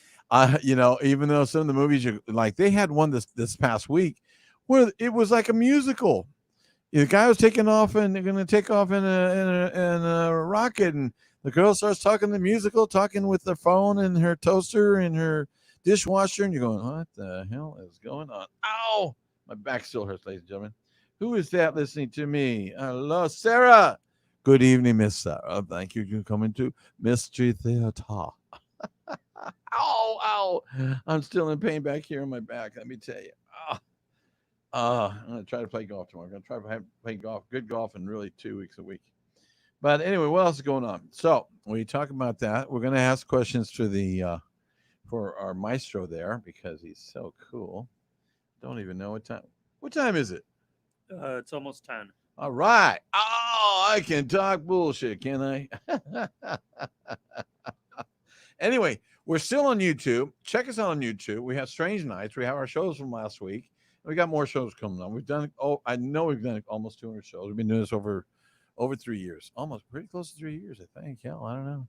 even though some of the movies are like, they had one this past week where it was like a musical. The guy was taking off, and they're going to take off in a rocket, and the girl starts talking the musical, talking with her phone and her toaster and her dishwasher, and you're going, "What the hell is going on?" Ow! My back still hurts, ladies and gentlemen. Who is that listening to me? Hello, Sarah. Good evening, Miss Sarah. Thank you for coming to Mystery Theater. Ow! I'm still in pain back here in my back. Let me tell you. I'm going to try to play golf tomorrow. I'm going to try to play golf, good golf, in really 2 weeks a week. But anyway, what else is going on? So we talk about that. We're going to ask questions to for our maestro there, because he's so cool. Don't even know what time. What time is it? It's almost 10. All right. Oh, I can talk bullshit, can I? Anyway, we're still on YouTube. Check us out on YouTube. We have Strange Nights. We have our shows from last week. We got more shows coming on. We've done. I know we've done almost 200 shows. We've been doing this over 3 years, almost pretty close to 3 years, I think. Hell, I don't know.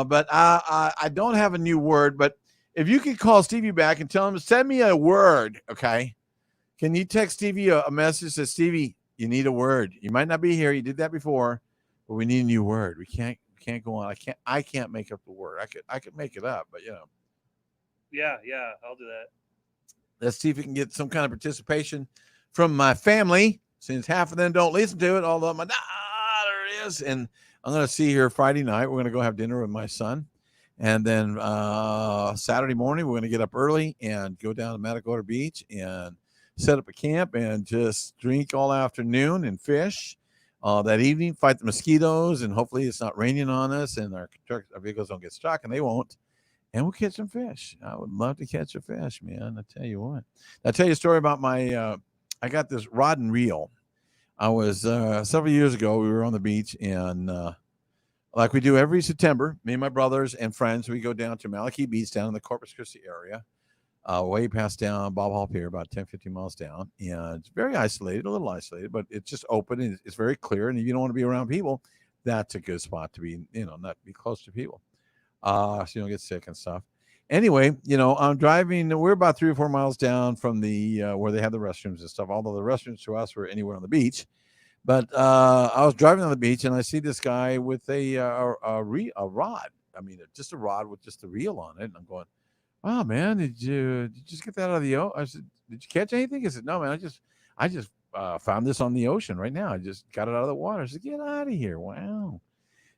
But I don't have a new word. But if you could call Stevie back and tell him, send me a word, okay? Can you text Stevie a message that says, "Stevie, you need a word. You might not be here. You did that before, but we need a new word. We can't go on. I can't make up the word. I could make it up, but Yeah, I'll do that. Let's see if we can get some kind of participation from my family, since half of them don't listen to it, although my daughter is. And I'm going to see her Friday night. We're going to go have dinner with my son. And then Saturday morning, we're going to get up early and go down to Matagorda Beach and set up a camp and just drink all afternoon and fish. That evening, fight the mosquitoes, and hopefully it's not raining on us and our vehicles don't get stuck, and they won't. And we'll catch some fish. I would love to catch a fish, man. I tell you what. I'll tell you a story about my. I got this rod and reel. I was several years ago. We were on the beach, and like we do every September, me and my brothers and friends, we go down to Malachi Beach down in the Corpus Christi area, way past down Bob Hall Pier, about 10, 15 miles down. And it's very isolated, a little isolated, but it's just open and it's very clear. And if you don't want to be around people, that's a good spot to be, not be close to people. So you don't get sick and stuff. Anyway, I'm driving. We're about 3 or 4 miles down from the where they have the restrooms and stuff. Although the restrooms to us were anywhere on the beach, but I was driving on the beach and I see this guy with a rod. I mean, just a rod with just a reel on it. And I'm going, "Oh man, did you just get that out of the ocean?" I said, "Did you catch anything?" He said, "No, man. I just found this on the ocean right now. I just got it out of the water." I said, "Get out of here! Wow."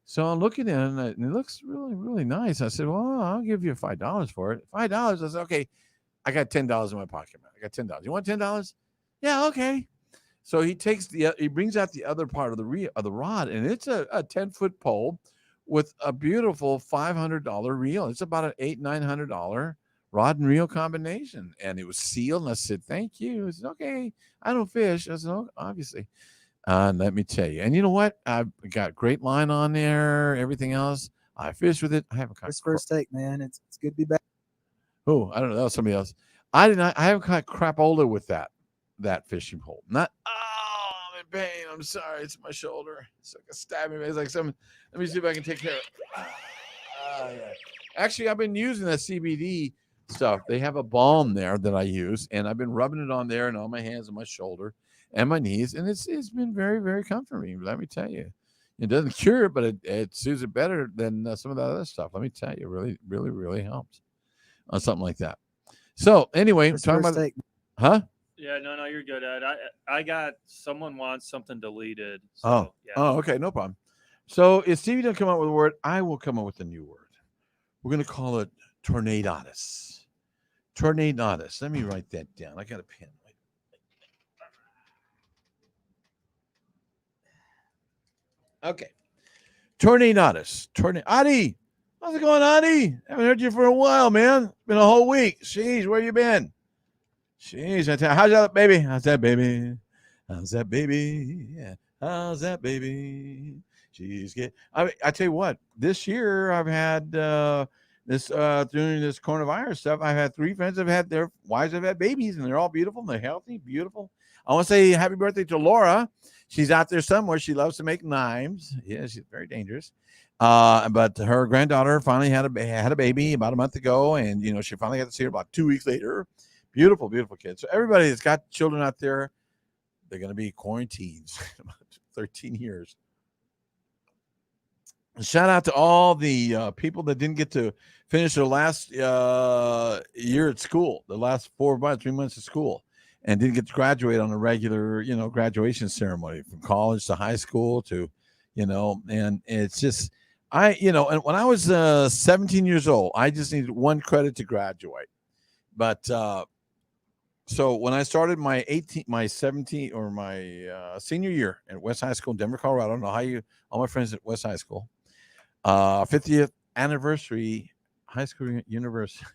So I'm looking at it, and it looks really, really nice. I said, "Well, I'll give you $5 for it." $5. I said, "Okay." I got $10 in my pocket, man. I got $10. You want $10? Yeah, okay. So he brings out the other part of the rod, and it's a 10-foot pole with a beautiful $500 reel. It's about an $800-900 rod and reel combination, and it was sealed. And I said, "Thank you." I said, "Okay, I don't fish." I said, "Oh, obviously." Let me tell you. And you know what? I've got great line on there, everything else. I fish with it. I haven't caught First take, man. It's good to be back. Oh, I don't know. That was somebody else. I haven't caught crapola with that fishing pole. Not in pain. I'm sorry. It's my shoulder. It's like a stabbing. It's like some. Let me see if I can take care of it. Yeah. Actually, I've been using that CBD stuff. They have a balm there that I use, and I've been rubbing it on there and on my hands and my shoulder and my knees, and it's been very, very comforting. Let me tell you, it doesn't cure it, but it soothes it better than some of that other stuff. Let me tell you, really, really, really helps on something like that. So anyway, we're talking about, huh? Yeah, no, you're good, Ed. I got someone wants something deleted. So, Oh, yeah. oh, okay, no problem. So if Stevie doesn't come up with a word, I will come up with a new word. We're going to call it tornadotus. Tornadotus. Let me write that down. I got a pen. Okay. Tornadotus. Adi, how's it going, Adi? Haven't heard you for a while, man. It's been a whole week. Jeez, where you been? Jeez, how's that baby? How's that baby? How's that baby? Yeah. How's that baby? Jeez, I tell you what, this year I've had this during this coronavirus stuff. I've had 3 friends that have had their wives have had babies, and they're all beautiful and they're healthy, beautiful. I want to say happy birthday to Laura. She's out there somewhere. She loves to make knives. Yeah, she's very dangerous. But her granddaughter finally had a baby about a month ago, and she finally got to see her about 2 weeks later. Beautiful, beautiful kid. So everybody that's got children out there, they're going to be quarantined about 13 years. Shout out to all the people that didn't get to finish their last year at school, the last 3 months of school, and didn't get to graduate on a regular, graduation ceremony from college to high school to, and it's just, and when I was 17 years old, I just needed 1 credit to graduate. But so when I started my senior year at West High School in Denver, Colorado, I don't know how all my friends at West High School, 50th anniversary high school university,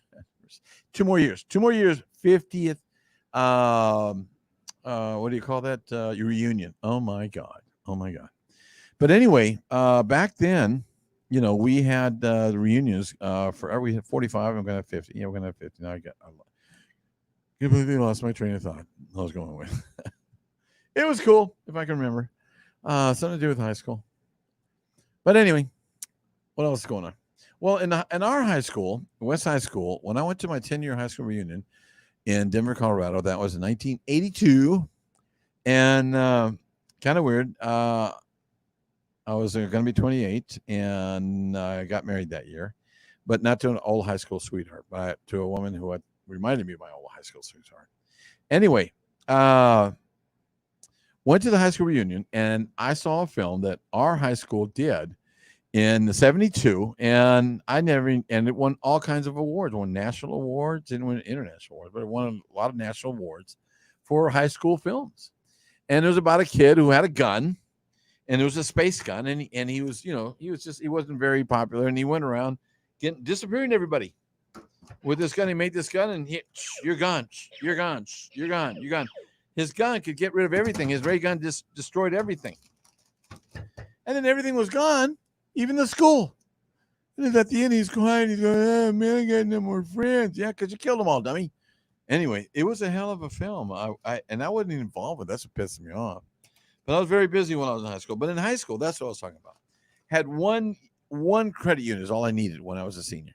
2 more years, 50th, what do you call that? Your reunion. Oh my God. But anyway, back then, we had the reunions we had 45. I'm gonna have 50. Yeah, we're gonna have 50. Now I completely lost my train of thought. I was going with. It was cool, if I can remember. Something to do with high school. But anyway, what else is going on? Well, in our high school, West High School, when I went to my 10-year high school reunion in Denver, Colorado, that was in 1982, and kind of weird. I was going to be 28, and I got married that year, but not to an old high school sweetheart, but to a woman who had reminded me of my old high school sweetheart. Anyway, went to the high school reunion, and I saw a film that our high school did in the 72, and it won all kinds of awards. It won national awards, didn't win international awards, but it won a lot of national awards for high school films. And it was about a kid who had a gun, and it was a space gun, and he was, he wasn't very popular, and he went around disappearing everybody with this gun. He made this gun, and you're gone. His gun could get rid of everything. His ray gun just destroyed everything. And then everything was gone, even the school. And then at the end, he's quiet. He's going, "Oh, man, I got no more friends." Yeah, because you killed them all, dummy. Anyway, it was a hell of a film. I wasn't even involved with it. That's what pissed me off. But I was very busy when I was in high school. But in high school, that's what I was talking about. Had one credit unit is all I needed when I was a senior.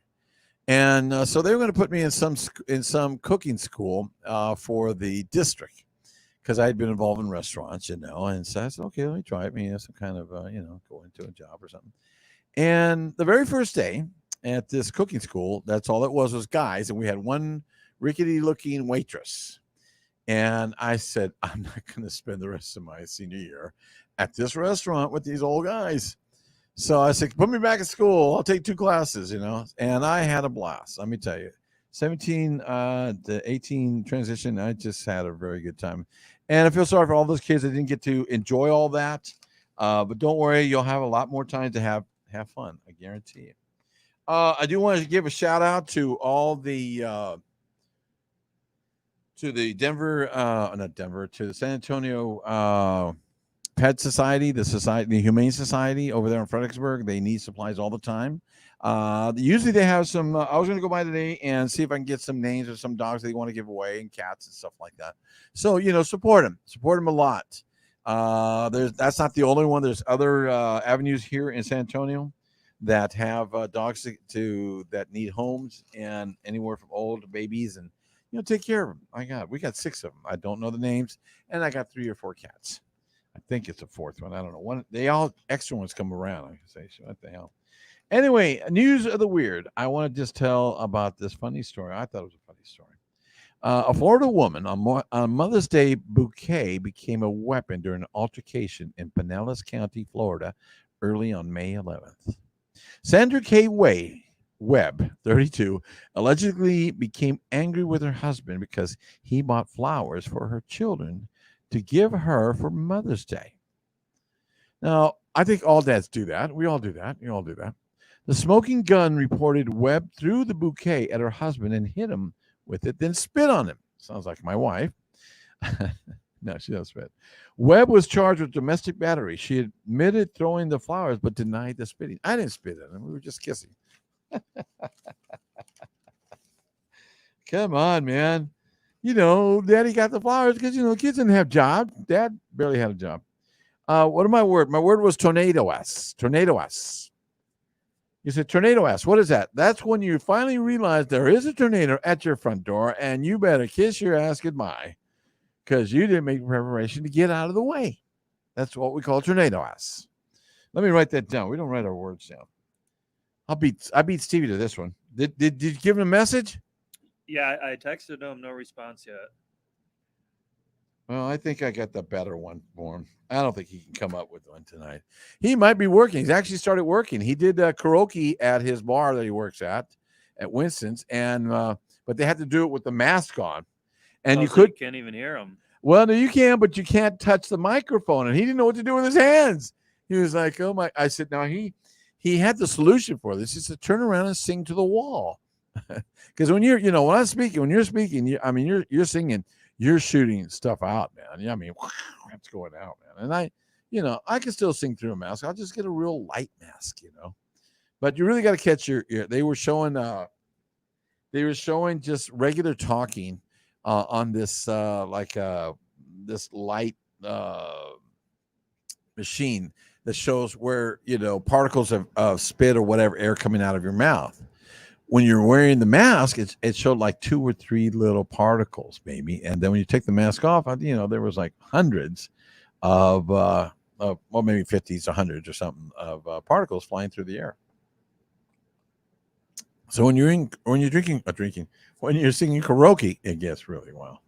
And so they were going to put me in some cooking school for the district, because I had been involved in restaurants, and so I said, okay, let me try it. Maybe some kind of, go into a job or something. And the very first day at this cooking school, that's all it was guys. And we had one rickety looking waitress. And I said, I'm not going to spend the rest of my senior year at this restaurant with these old guys. So I said, put me back at school. I'll take 2 classes, and I had a blast. Let me tell you, 17 to 18 transition. I just had a very good time. And I feel sorry for all those kids that didn't get to enjoy all that. But don't worry, you'll have a lot more time to have fun. I guarantee you. I do want to give a shout out to all the to the San Antonio Pet Society, the Humane Society over there in Fredericksburg. They need supplies all the time. Usually they have some. I was going to go by today and see if I can get some names of some dogs they want to give away, and cats and stuff like that. So support them a lot. That's not the only one. There's other avenues here in San Antonio that have dogs that need homes, and anywhere from old babies, and take care of them. We got 6 of them. I don't know the names, and I got 3 or 4 cats. I think it's a 4th one. I don't know. One, they all extra ones come around. I can say, what the hell? Anyway, news of the weird. I want to just tell about this funny story. I thought it was a funny story. A Florida woman on Mother's Day bouquet became a weapon during an altercation in Pinellas County, Florida, early on May 11th. Sandra K. Webb, 32, allegedly became angry with her husband because he bought flowers for her children to give her for Mother's Day. Now, I think all dads do that. We all do that. You all do that. The smoking gun reported Webb threw the bouquet at her husband and hit him with it, then spit on him. Sounds like my wife. No, she doesn't spit. Webb was charged with domestic battery. She admitted throwing the flowers, but denied the spitting. I didn't spit at him. We were just kissing. Come on, man. Daddy got the flowers because, kids didn't have jobs. Dad barely had a job. What are my word? My word was tornado-s. Tornado-s. You said tornado-s. What is that? That's when you finally realize there is a tornado at your front door, and you better kiss your ass goodbye because you didn't make preparation to get out of the way. That's what we call tornado-s. Let me write that down. We don't write our words down. I beat Stevie to this one. Did you give him a message? Yeah, I texted him. No response yet. Well, I think I got the better one for him. I don't think he can come up with one tonight. He might be working. He's actually started working. He did karaoke at his bar that he works at Winston's, and but they had to do it with the mask on, and you can't even hear him. Well, no, you can, but you can't touch the microphone, and he didn't know what to do with his hands. He was like, "Oh my!" I said, "Now he had the solution for this. Is to turn around and sing to the wall." Because when you're speaking, you're singing, you're shooting stuff out, man. I mean, it's going out, man. And I can still sing through a mask. I'll just get a real light mask, But you really got to catch your ear. They were showing just regular talking on this this light machine that shows where particles of spit or whatever air coming out of your mouth. When you're wearing the mask, it showed like 2 or 3 little particles, maybe. And then when you take the mask off, there was like hundreds of maybe 50s or hundreds or something of particles flying through the air. So when you're singing karaoke, it gets really well.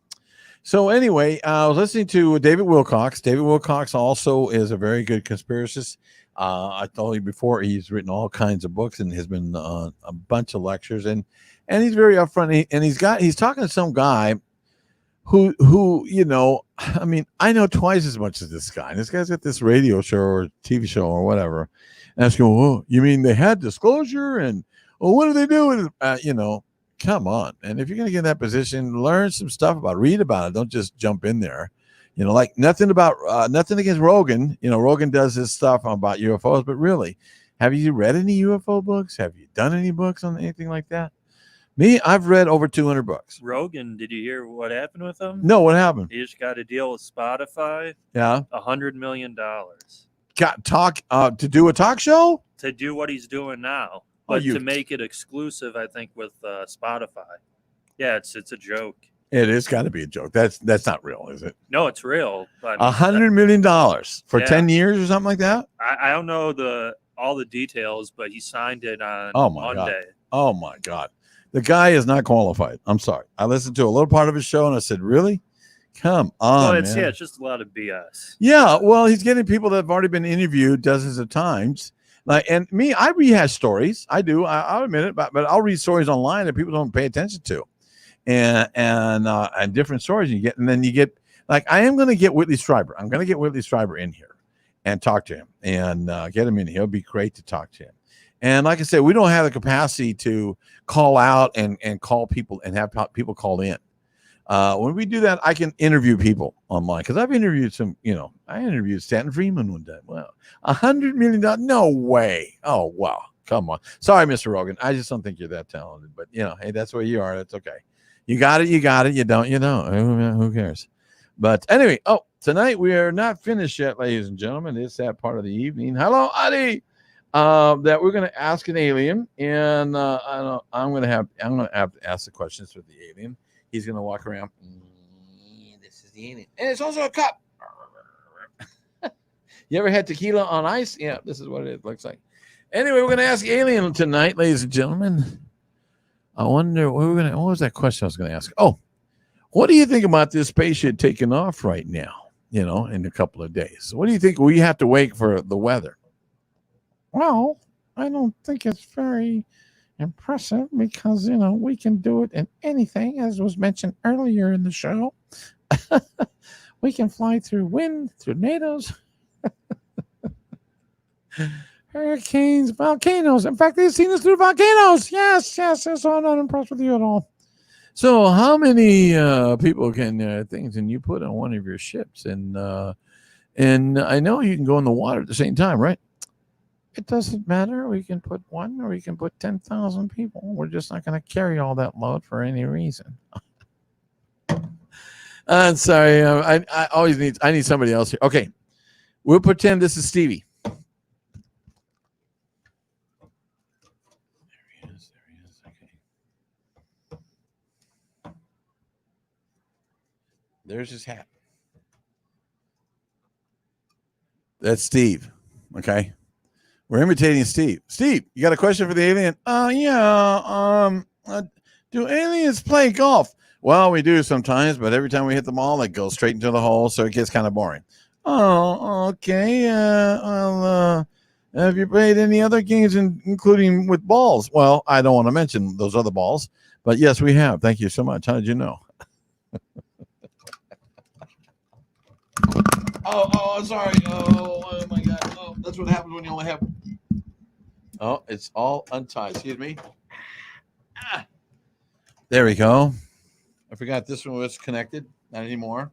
So anyway, I was listening to David Wilcox. David Wilcox also is a very good conspiracist. I told you before, he's written all kinds of books and has been on a bunch of lectures, and he's very upfront. And he's talking to some guy who I know twice as much as this guy. And this guy's got this radio show or TV show or whatever. And I was going, "Oh, you mean they had disclosure? And what do they do?" Come on. And if you're going to get in that position, learn some stuff read about it. Don't just jump in there. Like nothing against Rogan. Rogan does his stuff about UFOs, but really, have you read any UFO books? Have you done any books on anything like that? Me, I've read over 200 books. Rogan, did you hear what happened with him? No, what happened? He just got a deal with Spotify. Yeah. $100 million. To do a talk show? To do what he's doing now. But to make it exclusive, I think, with Spotify. Yeah, it's a joke. It is got to be a joke. That's not real, is it? No, it's real. $100 million for 10 years or something like that? I don't know all the details, but he signed it on Monday. God. Oh my God. The guy is not qualified. I'm sorry. I listened to a little part of his show and I said, really? Come on. Well, it's just a lot of BS. Yeah, well, he's getting people that have already been interviewed dozens of times. And me, I rehash stories. I do. I'll admit it, but I'll read stories online that people don't pay attention to. And different stories and then you get like, I am going to get Whitley Strieber. I'm going to get Whitley Strieber in here and talk to him and get him in here. It'll be great to talk to him. And like I said, we don't have the capacity to call out and call people and have people call in. When we do that, I can interview people online because I've interviewed I interviewed Stanton Friedman one day. Well, $100 million. No way. Oh, wow. Come on. Sorry, Mr. Rogan. I just don't think you're that talented, but hey, that's where you are. That's okay. You got it. You don't, who cares? But anyway, tonight we are not finished yet, ladies and gentlemen. It's that part of the evening. Hello, Adi. That we're going to ask an alien, and I'm going to have to ask the questions for the alien. He's going to walk around. This is the alien, and it's also a cup. You ever had tequila on ice? Yeah, this is what it looks like. Anyway, we're going to ask alien tonight, ladies and gentlemen. I wonder what was that question I was going to ask? Oh, what do you think about this spaceship taking off right now? You know, in a couple of days. What do you think? We have to wait for the weather. Well, I don't think it's very impressive because, you know, we can do it in anything, as was mentioned earlier in the show. We can fly through wind, tornadoes, hurricanes, volcanoes. In fact, they've seen us through volcanoes. Yes. So I'm not impressed with you at all. So how many people things can you put on one of your ships? And I know you can go in the water at the same time, right? It doesn't matter. We can put one or we can put 10,000 people. We're just not going to carry all that load for any reason. I'm sorry. I need somebody else here. Okay. We'll pretend this is Stevie. There he is. Okay. There's his hat. That's Steve. Okay. We're imitating Steve. Steve, you got a question for the alien? Do aliens play golf? Well, we do sometimes, but every time we hit the ball, it goes straight into the hole, so it gets kind of boring. Oh, okay. Have you played any other games, including with balls? Well, I don't want to mention those other balls, but yes, we have. Thank you so much. How did you know? Oh, sorry. Oh my God. Oh, that's what happens when you only have. Oh, it's all untied. Excuse me. There we go. I forgot this one was connected. Not anymore.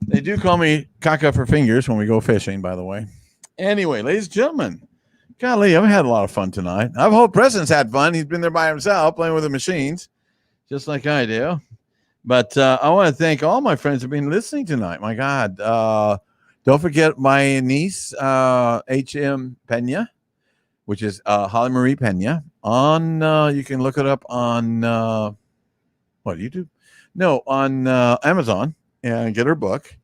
They do call me caca for fingers when we go fishing, by the way. Anyway, ladies and gentlemen, golly, I've had a lot of fun tonight. I hope President's had fun. He's been there by himself playing with the machines, just like I do. But I want to thank all my friends who have been listening tonight. My God. Don't forget my niece, H.M. Pena, which is Holly Marie Pena. You can look it up on YouTube? No, on Amazon, and get her book.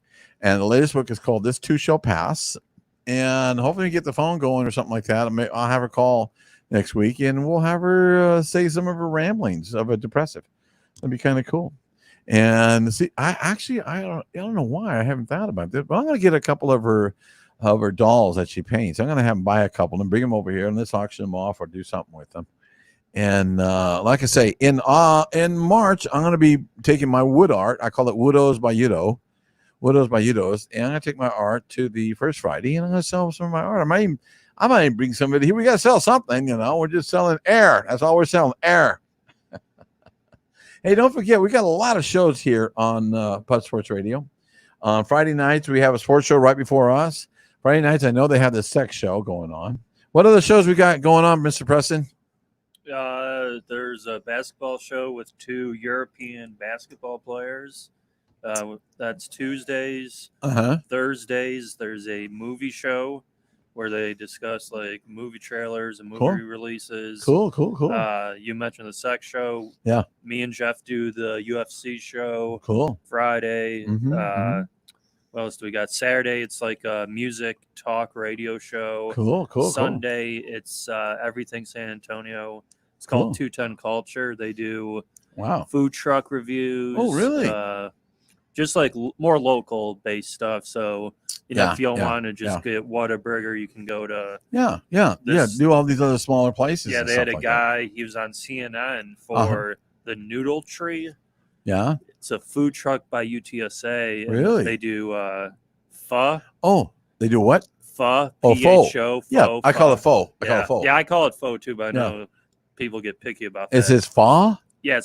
And the latest book is called This Too Shall Pass. And hopefully get the phone going or something like that. I'll have her call next week, and we'll have her say some of her ramblings of a depressive. That'd be kind of cool. And see, I don't know why I haven't thought about this, but I'm going to get a couple of her dolls that she paints. I'm going to have them buy a couple and bring them over here, and let's auction them off or do something with them. And like I say, in March, I'm going to be taking my wood art. I call it Widows by Udos, and I'm going to take my art to the First Friday, and I'm going to sell some of my art. I might even bring some of it here. We got to sell something, We're just selling air. That's all we're selling, air. Hey, don't forget, we got a lot of shows here on Putt Sports Radio. On Friday nights, we have a sports show right before us. Friday nights, I know they have the sex show going on. What other shows we got going on, Mr. Preston? There's a basketball show with 2 European basketball players. That's Tuesdays. Thursdays, there's a movie show where they discuss like movie trailers and movie releases. Cool. You mentioned the sex show. Yeah. Me and Jeff do the UFC show. Cool. Friday. What else do we got? Saturday, it's like a music talk radio show. Cool. Sunday, it's Everything San Antonio. It's called 210 Culture. They do food truck reviews. Oh, really? Just like more local based stuff. So, if you don't want to just get Whataburger, you can go to do all these other smaller places. Yeah, they had a guy, he was on CNN for the Noodle Tree. Yeah. It's a food truck by UTSA. Really? They do pho. Oh, they do what? Pho. Pho. Yeah, I call it pho. Yeah, I call it pho too, but I know people get picky about that. Is it pho? Yeah,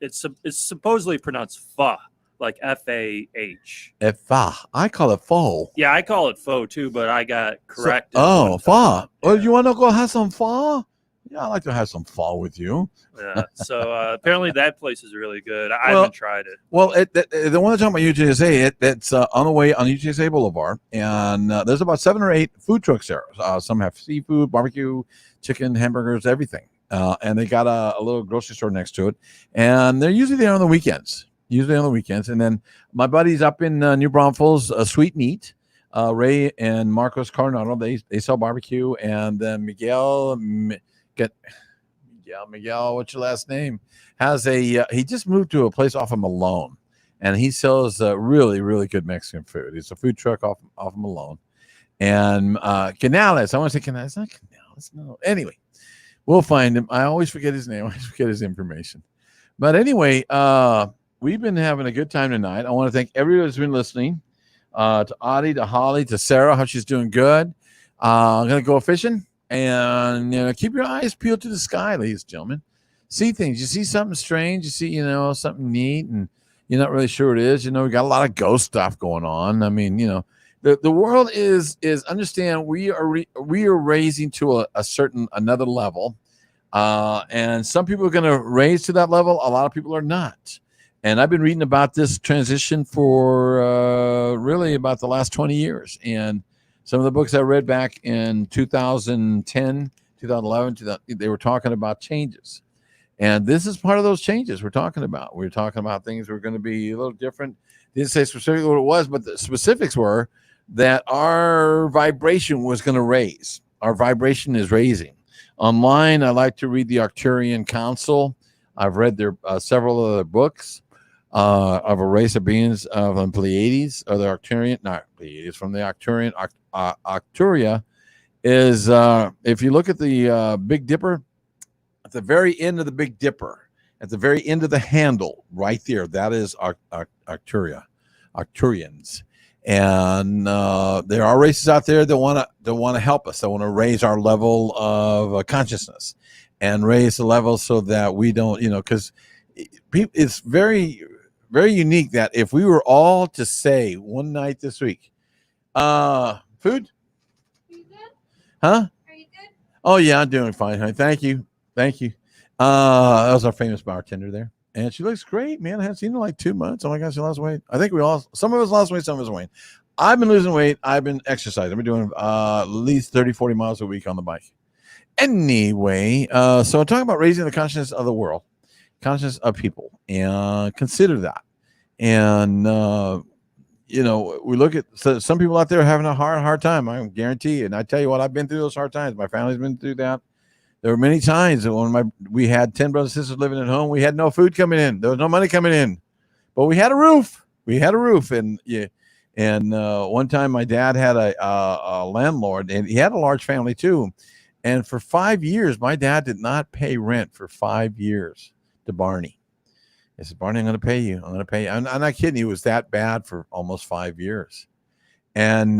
it's supposedly pronounced pho. Like F-A-H. Pho. I call it pho. Yeah, I call it pho too, but I got corrected. Pho. Oh, you want to go have some pho? Yeah, I'd like to have some fall with you. Yeah. So apparently that place is really good. I haven't tried it. Well, the one that's talking about UTSA, it's on the way on UTSA Boulevard, and there's about 7 or 8 food trucks there. Some have seafood, barbecue, chicken, hamburgers, everything. And they got a little grocery store next to it, and they're usually there on the weekends. And then my buddies up in New Braunfels, Sweet Meat, Ray and Marcos Coronado, they sell barbecue, and then Miguel, what's your last name? Has he just moved to a place off of Malone, and he sells really, really good Mexican food. It's a food truck off of Malone. And Canales, I want to say Canales, not Canales, no. Anyway, we'll find him. I always forget his name. I always forget his information. But anyway, we've been having a good time tonight. I want to thank everybody who's been listening. To Audie, to Holly, to Sarah, how she's doing good. I'm going to go fishing. And keep your eyes peeled to the sky, ladies and gentlemen. See things. You see something strange. You see, something neat, and you're not really sure what it is. We got a lot of ghost stuff going on. I mean, the world is understand we are raising to a certain another level, and some people are going to raise to that level. A lot of people are not. And I've been reading about this transition for really about the last 20 years, and some of the books I read back in 2010, 2011, they were talking about changes. And this is part of those changes we're talking about. We're talking about things that are going to be a little different. Didn't say specifically what it was, but the specifics were that our vibration was going to raise. Our vibration is raising. Online, I like to read the Arcturian Council. I've read their several other books of a race of beings of the Pleiades, or the Arcturian, not Pleiades, from the Arcturian. Arcturia is, if you look at the Big Dipper, at the very end of the Big Dipper, at the very end of the handle, right there, that is Arcturia, Arcturians. And there are races out there that want to help us. That want to raise our level of consciousness and raise the level so that we don't, because it's very, very unique that if we were all to say one night this week, food? Are you good? Huh? Are you good? Oh yeah, I'm doing fine, honey. Thank you. That was our famous bartender there. And she looks great, man. I haven't seen her in like 2 months. Oh my gosh, she lost weight. I think some of us lost weight, some of us weight. I've been losing weight. I've been exercising. I've been doing at least 30, 40 miles a week on the bike. Anyway, so I'm talking about raising the consciousness of the world, consciousness of people, and consider that. And, we look at some people out there having a hard time. I guarantee you. And I tell you what, I've been through those hard times. My family's been through that. There were many times when we had 10 brothers and sisters living at home. We had no food coming in. There was no money coming in, but we had a roof. And one time my dad had a landlord, and he had a large family too. And for 5 years, my dad did not pay rent for 5 years to Barney. I said, Barney, I'm going to pay you. I'm going to pay you. I'm not kidding. He was that bad for almost 5 years. And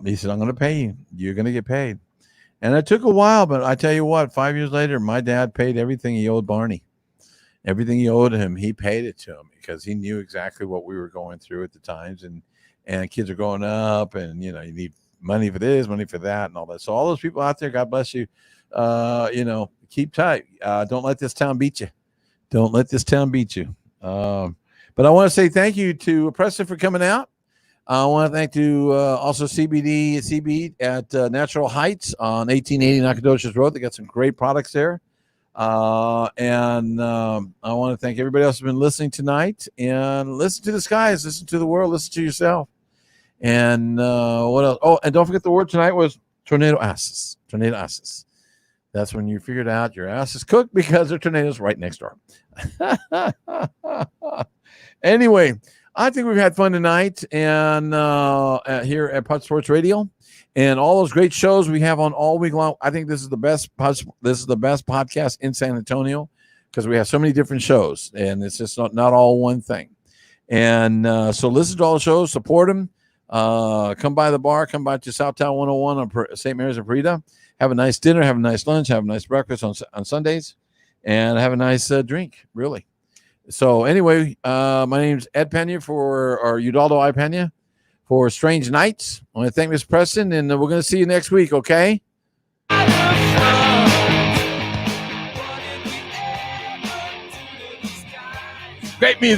he said, I'm going to pay you. You're going to get paid. And it took a while, but I tell you what, 5 years later, my dad paid everything he owed Barney. Everything he owed him, he paid it to him because he knew exactly what we were going through at the times. And kids are growing up, and, you need money for this, money for that, and all that. So all those people out there, God bless you. Keep tight. Don't let this town beat you. Don't let this town beat you. But I want to say thank you to Preston for coming out. I want to thank also CB at Natural Heights on 1880 Nacogdoches Road. They got some great products there. And I want to thank everybody else who's been listening tonight. And listen to the skies, listen to the world, listen to yourself. And what else? Oh, and don't forget the word tonight was tornado asses. Tornado asses. That's when you figured out your ass is cooked because there are tornadoes right next door. Anyway, I think we've had fun tonight, and here at Putt Sports Radio, and all those great shows we have on all week long. I think this is the best. This is the best podcast in San Antonio because we have so many different shows, and it's just not all one thing. And so listen to all the shows, support them. Come by the bar. Come by to Southtown 101 on St. Mary's and Parita. Have a nice dinner. Have a nice lunch. Have a nice breakfast on Sundays, and have a nice drink. Really. So anyway, my name's Ed Pena or Udaldo I. Pena for Strange Nights. I want to thank Miss Preston, and we're going to see you next week, okay? Great music.